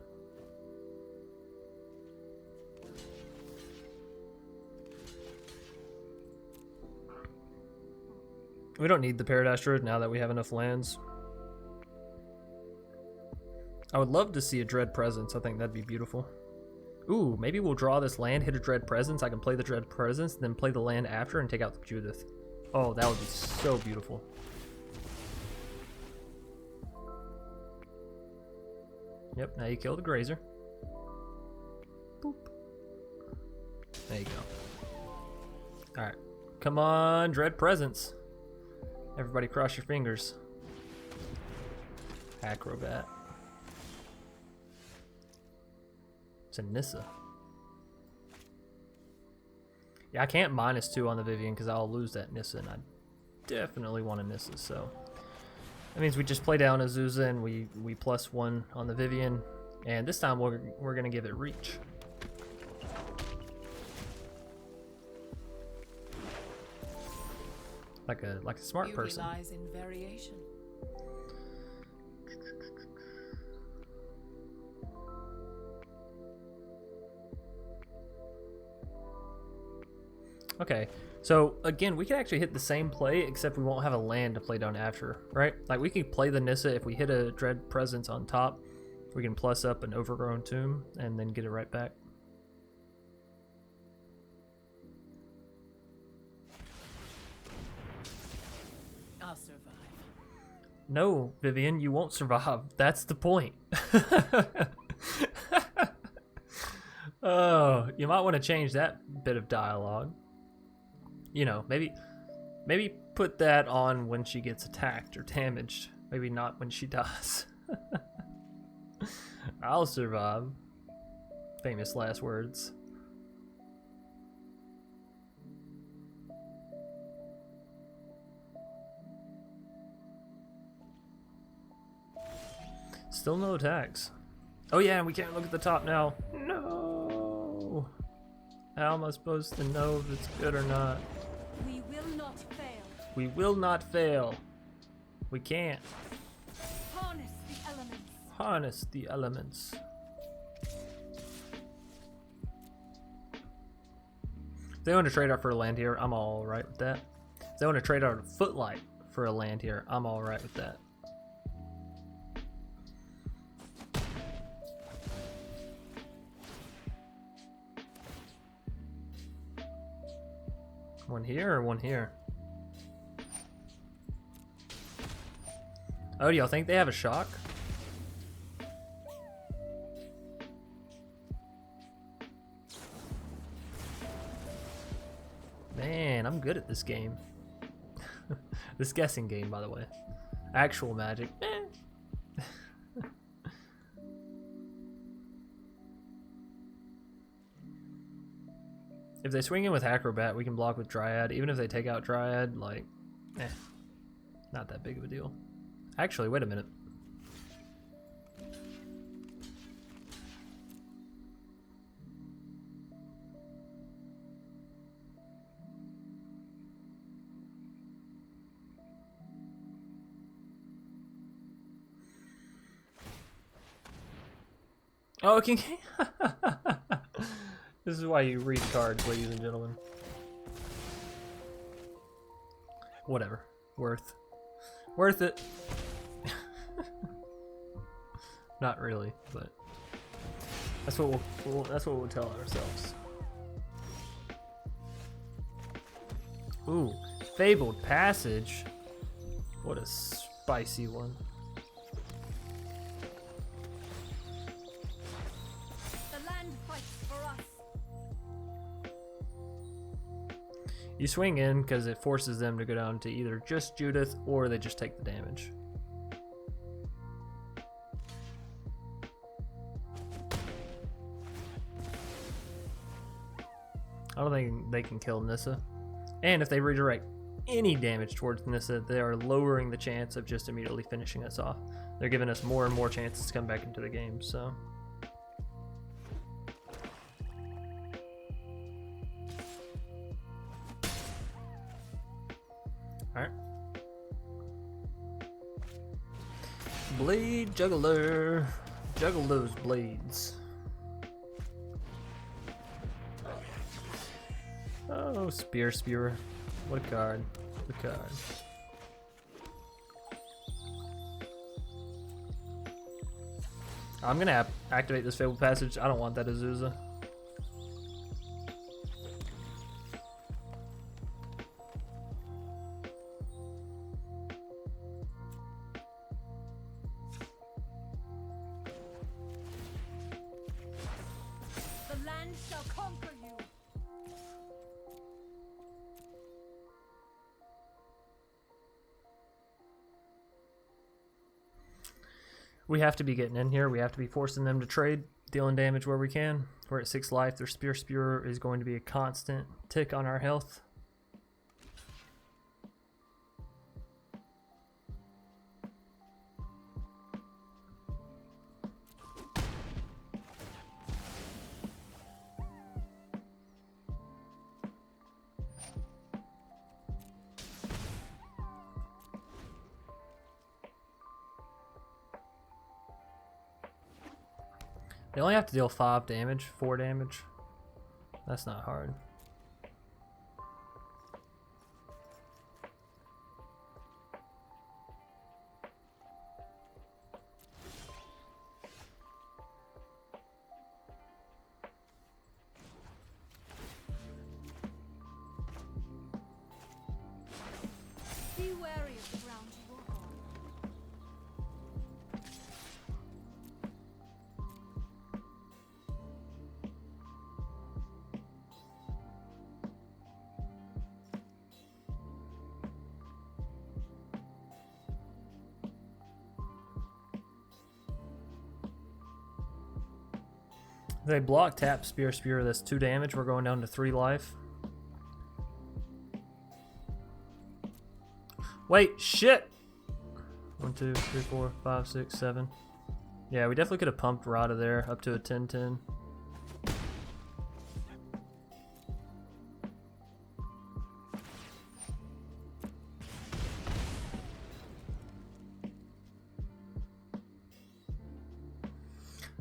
We don't need the Paradise Druid now that we have enough lands. I would love to see a Dread Presence. I think that'd be beautiful. Ooh, maybe we'll draw this land, hit a Dread Presence. I can play the Dread Presence, then play the land after and take out the Judith. Oh, that would be so beautiful. Yep, now you kill the Grazer. Boop. There you go. Alright. Come on, Dread Presence. Everybody cross your fingers. Acrobat. It's a Nissa. Yeah, I can't -2 on the Vivien because I'll lose that Nissa, and I definitely want a Nissa, so that means we just play down Azusa and we +1 on the Vivien, and this time we're gonna give it reach. Like a smart Beauty person. lies in variation. Okay, so again, we can actually hit the same play, except we won't have a land to play down after, right? Like, we can play the Nissa. If we hit a Dread Presence on top, we can plus up an Overgrown Tomb and then get it right back. I'll survive. No, Vivien, you won't survive. That's the point. Oh, you might want to change that bit of dialogue. You know, maybe put that on when she gets attacked or damaged. Maybe not when she dies. I'll survive. Famous last words. Still no attacks. Oh yeah, we can't look at the top now. No. How am I supposed to know if it's good or not? We will not fail. We will not fail. We can't. Harness the elements. Harness the elements. If they want to trade out for a land here, I'm all right with that. If they want to trade out a Footlight for a land here, I'm all right with that. One here or one here? Oh, do y'all think they have a shock? Man, I'm good at this game. This guessing game, by the way. Actual Magic. If they swing in with Acrobat, we can block with Dryad. Even if they take out Dryad, like, not that big of a deal. Actually, wait a minute. Oh, can This is why you read cards, ladies and gentlemen. Whatever. Worth it. Not really, but that's what we'll tell ourselves. Ooh, Fabled Passage. What a spicy one. The land fights for us. You swing in because it forces them to go down to either just Judith or they just take the damage. I don't think they can kill Nissa. And if they redirect any damage towards Nissa, they are lowering the chance of just immediately finishing us off. They're giving us more and more chances to come back into the game, so. Alright. Blade Juggler. Juggle those blades. Oh, Spear Spewer. What a card. What a card. I'm gonna activate this Fabled Passage. I don't want that Azusa. The land shall conquer you. We have to be getting in here. We have to be forcing them to trade dealing damage where we can. We're at 6 life. Their Spear is going to be a constant tick on our health. They only have to deal 4 damage. That's not hard. Be wary of the ground you walk on. They block tap spear. That's 2 damage. We're going down to 3 life. Wait, shit! 1, 2, 3, 4, 5, 6, 7. Yeah, we definitely could have pumped Radha there up to a 10-10.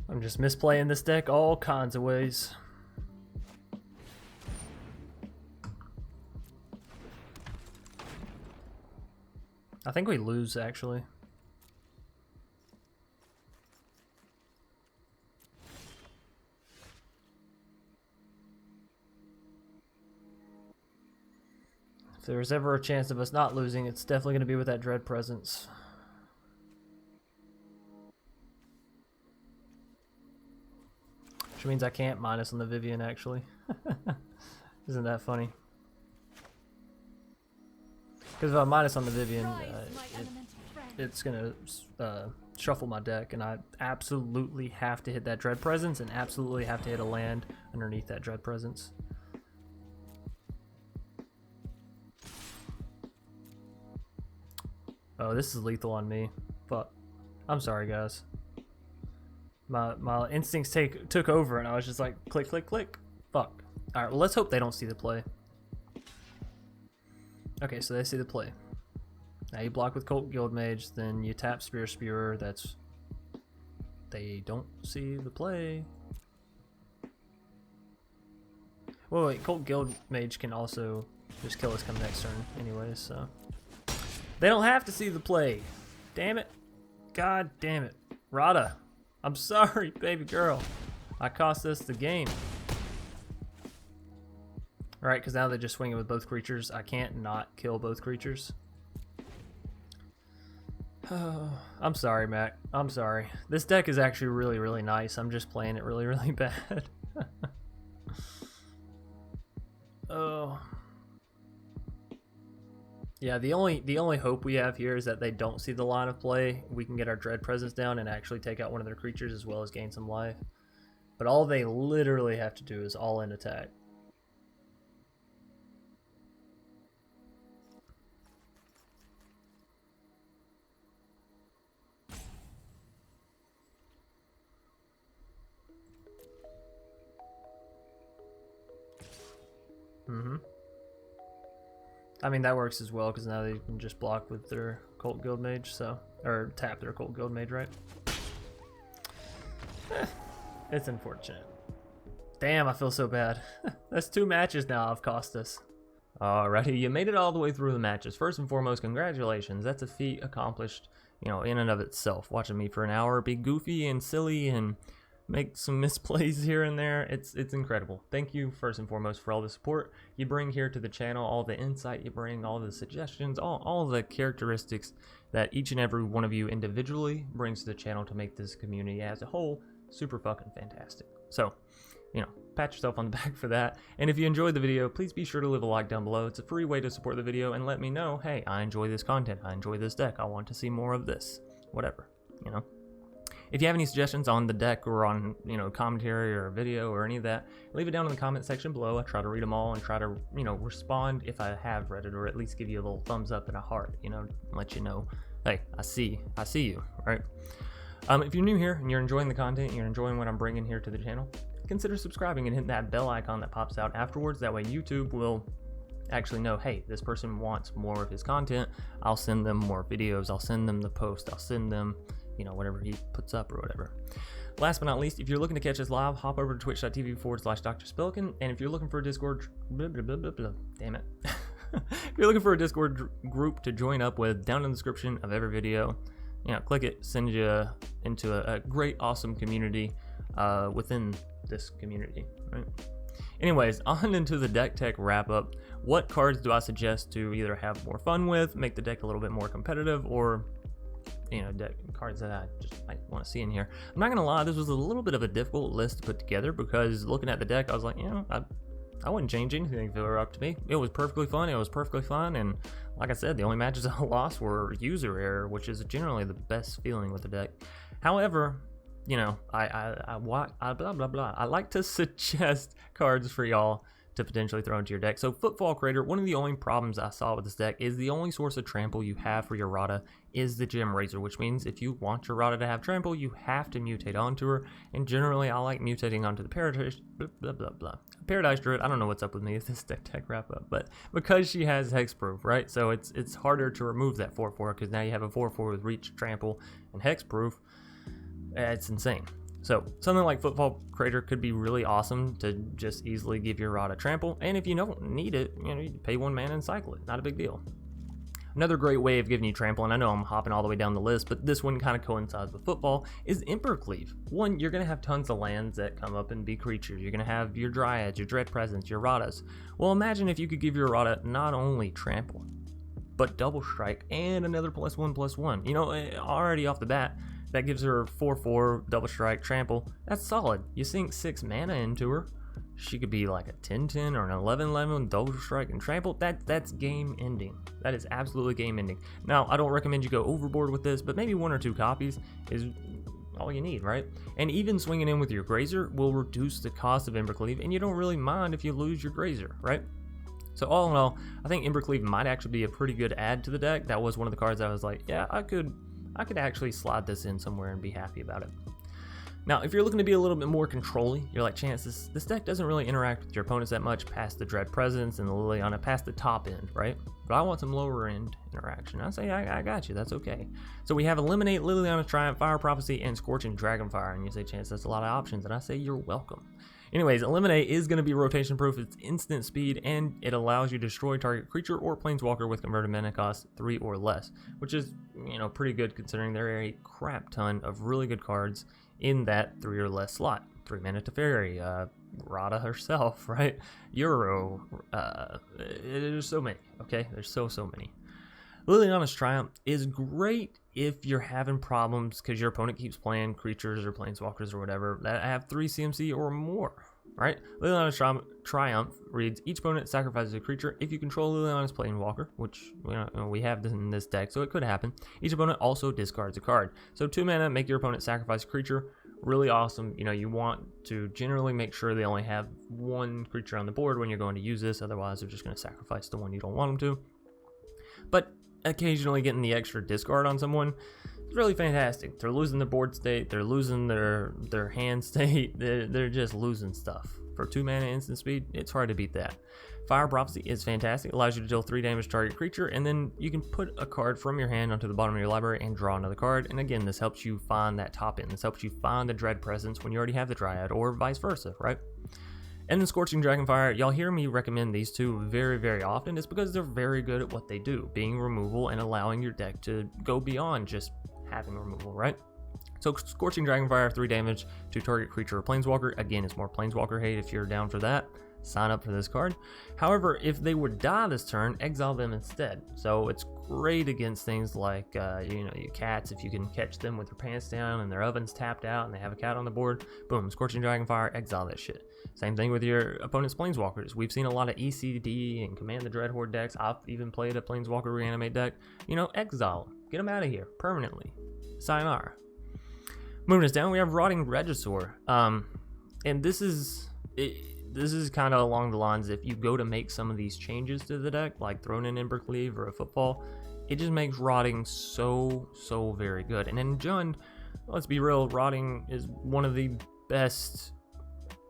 I'm just misplaying this deck all kinds of ways. I think we lose, actually. If there's ever a chance of us not losing, it's definitely going to be with that Dread Presence. Which means I can't minus on the Vivien, actually. Isn't that funny? Because if I minus on the Vivien, it's going to shuffle my deck, and I absolutely have to hit that Dread Presence and absolutely have to hit a land underneath that Dread Presence. Oh, this is lethal on me. Fuck. I'm sorry, guys. My instincts took over, and I was just like, click, click, click. Fuck. Alright, well, let's hope they don't see the play. Okay, so they see the play. Now you block with Cult Guildmage, then you tap Spearer. That's... They don't see the play. Wait, Cult Guildmage can also just kill us come next turn anyways, so... They don't have to see the play. Damn it. God damn it. Radha, I'm sorry, baby girl. I cost us the game. Alright, because now they're just swinging with both creatures. I can't not kill both creatures. Oh, I'm sorry, Mac. I'm sorry. This deck is actually really, really nice. I'm just playing it really, really bad. Oh. Yeah, the only hope we have here is that they don't see the line of play. We can get our Dread Presence down and actually take out one of their creatures as well as gain some life. But all they literally have to do is all-in attack. I mean, that works as well, because now they can just block with their Cult Guildmage, so... Or tap their Cult Guildmage, right? It's unfortunate. Damn, I feel so bad. That's 2 matches now I've cost us. Alrighty, you made it all the way through the matches. First and foremost, congratulations. That's a feat accomplished, you know, in and of itself. Watching me for an hour be goofy and silly and make some misplays here and there. It's incredible. Thank you first and foremost for all the support you bring here to the channel, all the insight you bring, all the suggestions, all the characteristics that each and every one of you individually brings to the channel to make this community as a whole super fucking fantastic. So, you know, pat yourself on the back for that. And if you enjoyed the video, please be sure to leave a like down below. It's a free way to support the video and let me know, hey, I enjoy this content, I enjoy this deck, I want to see more of this, whatever, you know. If you have any suggestions on the deck or on, you know, commentary or video or any of that, leave it down in the comment section below. I try to read them all and try to, you know, respond if I have read it, or at least give you a little thumbs up and a heart, you know, let you know, hey, I see you, right? If you're new here and you're enjoying the content, you're enjoying what I'm bringing here to the channel, consider subscribing and hit that bell icon that pops out afterwards. That way YouTube will actually know, hey, this person wants more of his content. I'll send them more videos. I'll send them the post. I'll send them, you know, whatever he puts up or whatever. Last but not least, if you're looking to catch us live, hop over to twitch.tv/DrSpillikin. And if you're looking for a Discord, damn it. If you're looking for a Discord group to join up with, down in the description of every video, you know, click it, send you into a great, awesome community within this community, right? Anyways, on into the deck tech wrap up. What cards do I suggest to either have more fun with, make the deck a little bit more competitive, or, you know, deck cards that I just might want to see in here? I'm not gonna lie, this was a little bit of a difficult list to put together, because looking at the deck, I was like, you know, I wouldn't change anything if it were up to me. It was perfectly fun. It was perfectly fun, and like I said, the only matches I lost were user error, which is generally the best feeling with the deck. However, you know, I blah blah blah. I like to suggest cards for y'all to potentially throw into your deck. So Footfall Crater, one of the only problems I saw with this deck is the only source of trample you have for your Radha is the Gem Razor, which means if you want your Radha to have trample, you have to mutate onto her. And generally, I like mutating onto the Paradise, Paradise Druid. I don't know what's up with me with this deck wrap up, but because she has hexproof, right? So it's harder to remove that 4/4 because now you have a 4/4 with reach, trample, and hexproof. It's insane. So something like Footfall Crater could be really awesome to just easily give your Radha trample, and if you don't need it, you know, you pay 1 mana and cycle it. Not a big deal. Another great way of giving you trample, and I know I'm hopping all the way down the list, but this one kind of coincides with Footfall, is Emperor Cleave. One, you're going to have tons of lands that come up and be creatures. You're going to have your Dryads, your Dread Presence, your Radhas. Well, imagine if you could give your Radha not only trample, but double strike and another +1/+1. You know, already off the bat, that gives her 4/4, double strike, trample. That's solid. You sink 6 mana into her. She could be like a 10/10 or an 11/11, double strike and trample. That's game ending. That is absolutely game ending. Now, I don't recommend you go overboard with this, but maybe 1 or 2 copies is all you need, right? And even swinging in with your Grazer will reduce the cost of Ember Cleave, and you don't really mind if you lose your Grazer, right? So all in all, I think Ember Cleave might actually be a pretty good add to the deck. That was one of the cards I was like, yeah, I could actually slide this in somewhere and be happy about it. Now, if you're looking to be a little bit more controlly, you're like, Chance, this deck doesn't really interact with your opponents that much past the Dread Presence and the Liliana, past the top end, right? But I want some lower end interaction. I say, I got you, that's okay. So we have Eliminate, Liliana Triumph, Fire Prophecy, and Scorching Dragonfire. And you say, Chance, that's a lot of options. And I say, you're welcome. Anyways, Eliminate is going to be rotation proof. It's instant speed, and it allows you to destroy target creature or planeswalker with converted mana cost 3 or less, which is, you know, pretty good considering there are a crap ton of really good cards in that 3 or less slot. 3 mana Teferi, Radha herself, right? Euro, there's so many, okay? There's so many. Liliana's Triumph is great if you're having problems because your opponent keeps playing creatures or planeswalkers or whatever that have 3 CMC or more, right? Liliana's Triumph reads, each opponent sacrifices a creature. If you control Liliana's Planeswalker, which we have this in this deck, so it could happen, each opponent also discards a card. So 2 mana, make your opponent sacrifice a creature. Really awesome. You know, you want to generally make sure they only have 1 creature on the board when you're going to use this, otherwise they're just going to sacrifice the one you don't want them to. But occasionally getting the extra discard on someone is really fantastic. They're losing their board state, they're losing their hand state, they're just losing stuff. For 2 mana instant speed, it's hard to beat that. Fire Prophecy is fantastic. It allows you to deal 3 damage to target creature, and then you can put a card from your hand onto the bottom of your library and draw another card. And again, this helps you find that top end. This helps you find the Dread Presence when you already have the Dryad, or vice versa, right? And then Scorching Dragonfire, y'all hear me recommend these two very, very often. It's because they're very good at what they do, being removal and allowing your deck to go beyond just having removal, right? So Scorching Dragonfire, 3 damage to target creature or planeswalker. Again, it's more planeswalker hate. If you're down for that, sign up for this card. However, if they would die this turn, exile them instead. So it's great against things like, your cats. If you can catch them with their pants down and their oven's tapped out and they have a cat on the board, boom, Scorching Dragonfire, exile that shit. Same thing with your opponent's planeswalkers. We've seen a lot of ECD and Command the Dreadhorde decks. I've even played a planeswalker reanimate deck. Exile. Get them out of here permanently. Sayonara. Moving us down, we have Rotting Regisaur. And this is kind of along the lines, if you go to make some of these changes to the deck, like throwing in Embercleave or a Footfall, it just makes Rotting so very good. And in Jund, let's be real, Rotting is one of the best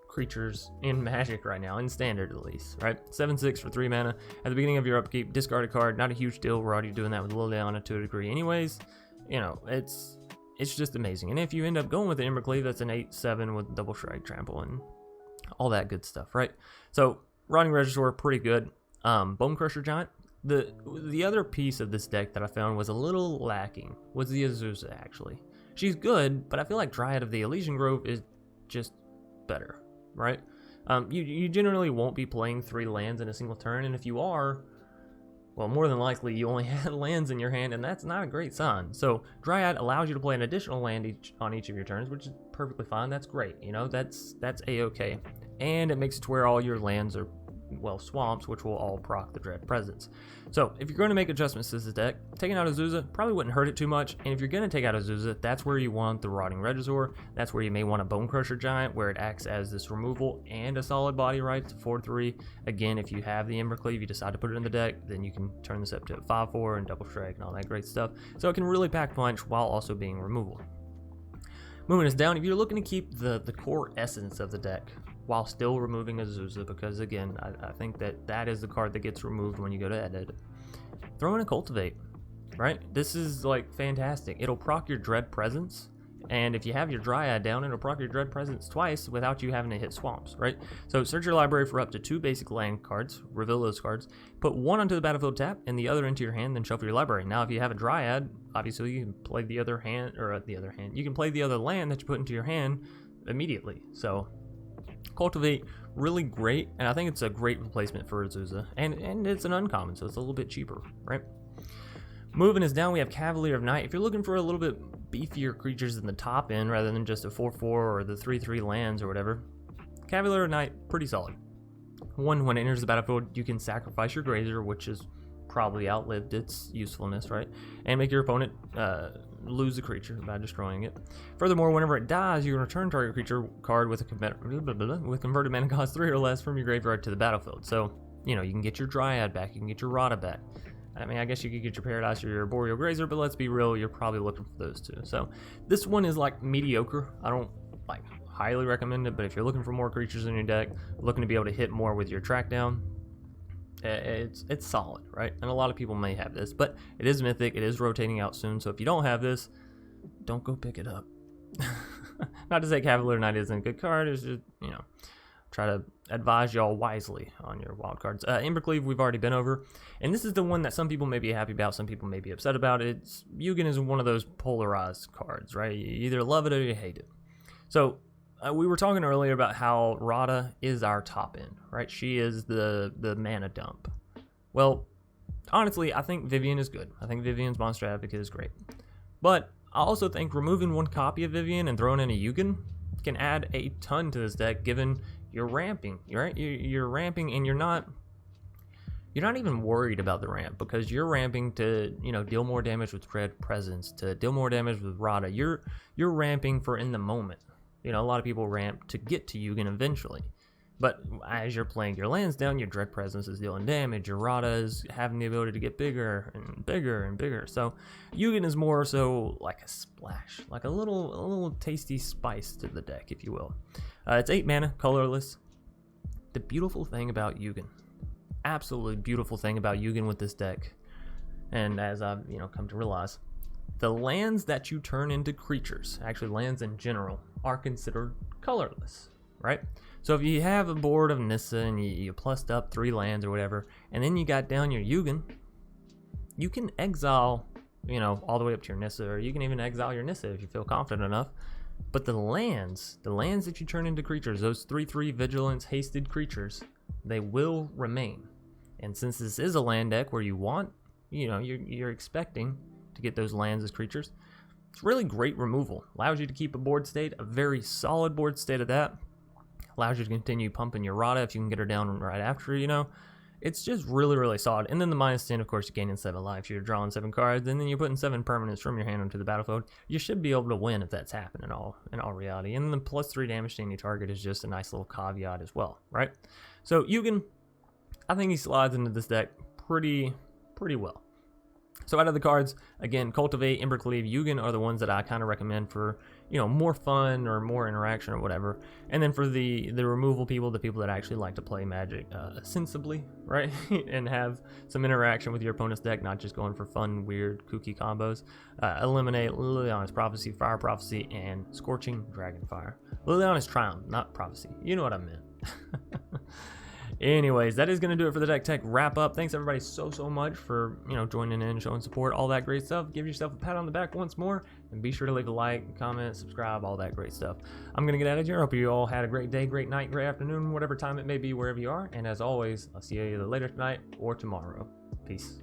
creatures in Magic right now, in Standard at least, right? 7/6 for 3 mana. At the beginning of your upkeep, discard a card. Not a huge deal. We're already doing that with Liliana to a degree anyways. You know, it's just amazing. And if you end up going with the Embercleave, that's an 8/7 with double strike, trample, and all that good stuff, right? So Rotting Regisaur, pretty good. Bone Crusher Giant. The other piece of this deck that I found was a little lacking was the Azusa, actually. She's good, but I feel like Dryad of the Elysian Grove is just better, right? You generally won't be playing 3 lands in a single turn, and if you are, well, more than likely you only had lands in your hand, and that's not a great sign. So Dryad allows you to play an additional land on each of your turns, which is perfectly fine. That's great, you know, that's a-okay. And it makes it to where all your lands are, well, swamps, which will all proc the Dread Presence. So if you're going to make adjustments to this deck, taking out Azusa probably wouldn't hurt it too much. And if you're going to take out Azusa, that's where you want the Rotting Regisaur. That's where you may want a Bone Crusher Giant, where it acts as this removal and a solid body, right? It's a 4/3. Again, if you have the Embercleave, you decide to put it in the deck, then you can turn this up to a 5/4 and double strike and all that great stuff. So it can really pack punch while also being removal. Moving us down, if you're looking to keep the core essence of the deck while still removing Azusa, because again, I think that is the card that gets removed when you go to edit, throw in a Cultivate, right? This is like fantastic. It'll proc your Dread Presence, and if you have your Dryad down, it'll proc your Dread Presence twice without you having to hit swamps, right? So search your library for up to 2 basic land cards, reveal those cards, put one onto the battlefield tap and the other into your hand, then shuffle your library. Now if you have a Dryad, obviously you can play the other hand, or you can play the other land that you put into your hand immediately. So Cultivate, really great, and I think it's a great replacement for Azusa, and it's an uncommon, so it's a little bit cheaper, right? Moving us down, we have Cavalier of Night. If you're looking for a little bit beefier creatures in the top end rather than just a 4/4 or the 3/3 lands or whatever, Cavalier of Night, pretty solid. When it enters the battlefield, you can sacrifice your Grazer, which has probably outlived its usefulness, right? And make your opponent lose the creature by destroying it. Furthermore, whenever it dies, you can return target creature card with converted mana cost 3 or less from your graveyard to the battlefield. So, you know, you can get your Dryad back, you can get your Radha back. I mean, I guess you could get your Paradise or your Boreal Grazer, but let's be real, you're probably looking for those two. So this one is like mediocre. I don't like highly recommend it, but if you're looking for more creatures in your deck, looking to be able to hit more with your track down, it's solid, right? And a lot of people may have this, but it is mythic, it is rotating out soon, so if you don't have this, don't go pick it up. Not to say Cavalier Knight isn't a good card, it's just, you know, try to advise y'all wisely on your wild cards. Embercleave we've already been over, and this is the one that some people may be happy about, some people may be upset about. Ugin is one of those polarized cards, right? You either love it or you hate it. So we were talking earlier about how Radha is our top end, right? She is the mana dump. Well, honestly, I think Vivien is good. I think Vivien's Monster Advocate is great. But I also think removing one copy of Vivien and throwing in a Ugin can add a ton to this deck, given you're ramping, right? You're ramping, and you're not even worried about the ramp, because you're ramping to, you know, deal more damage with Dread Presence, to deal more damage with Radha. You're ramping for in the moment. You know, a lot of people ramp to get to Ugin eventually. But as you're playing your lands down, your Dread Presence is dealing damage, your Radha is having the ability to get bigger and bigger and bigger. So Ugin is more so like a splash, like a little tasty spice to the deck, if you will. It's 8 mana, colorless. The beautiful thing about Ugin, absolutely beautiful thing about Ugin with this deck, and as I've, you know, come to realize, the lands that you turn into creatures, actually lands in general, are considered colorless, right? So if you have a board of Nissa and you plussed up 3 lands or whatever, and then you got down your Ugin, you can exile, you know, all the way up to your Nissa, or you can even exile your Nissa if you feel confident enough. But the lands that you turn into creatures, those 3/3 vigilance hasted creatures, they will remain. And since this is a land deck where you want, you know, you're expecting to get those lands as creatures, it's really great removal. Allows you to keep a board state, a very solid board state of that. Allows you to continue pumping your Radha if you can get her down right after, you know. it's just really, really solid. And then the -10, of course, you're gaining 7 life. You're drawing 7 cards, and then you're putting 7 permanents from your hand onto the battlefield. You should be able to win if that's happening in all reality. And then the +3 damage to any target is just a nice little caveat as well, right? So Yugen, I think he slides into this deck pretty well. So out of the cards, again, Cultivate, Embercleave, Yugen are the ones that I kind of recommend for, you know, more fun or more interaction or whatever. And then for the removal people, the people that actually like to play Magic sensibly, right? And have some interaction with your opponent's deck, not just going for fun, weird, kooky combos. Eliminate Liliana's Prophecy, Fire Prophecy, and Scorching Dragonfire. Liliana's Triumph, not Prophecy. You know what I meant. Anyways, that is going to do it for the deck tech wrap up. Thanks everybody so much for, you know, joining in, showing support, all that great stuff. Give yourself a pat on the back once more, and be sure to leave a like, comment, subscribe, all that great stuff. I'm going to get out of here. I hope you all had a great day, great night, great afternoon, whatever time it may be, wherever you are. And as always, I'll see you either later tonight or tomorrow. Peace.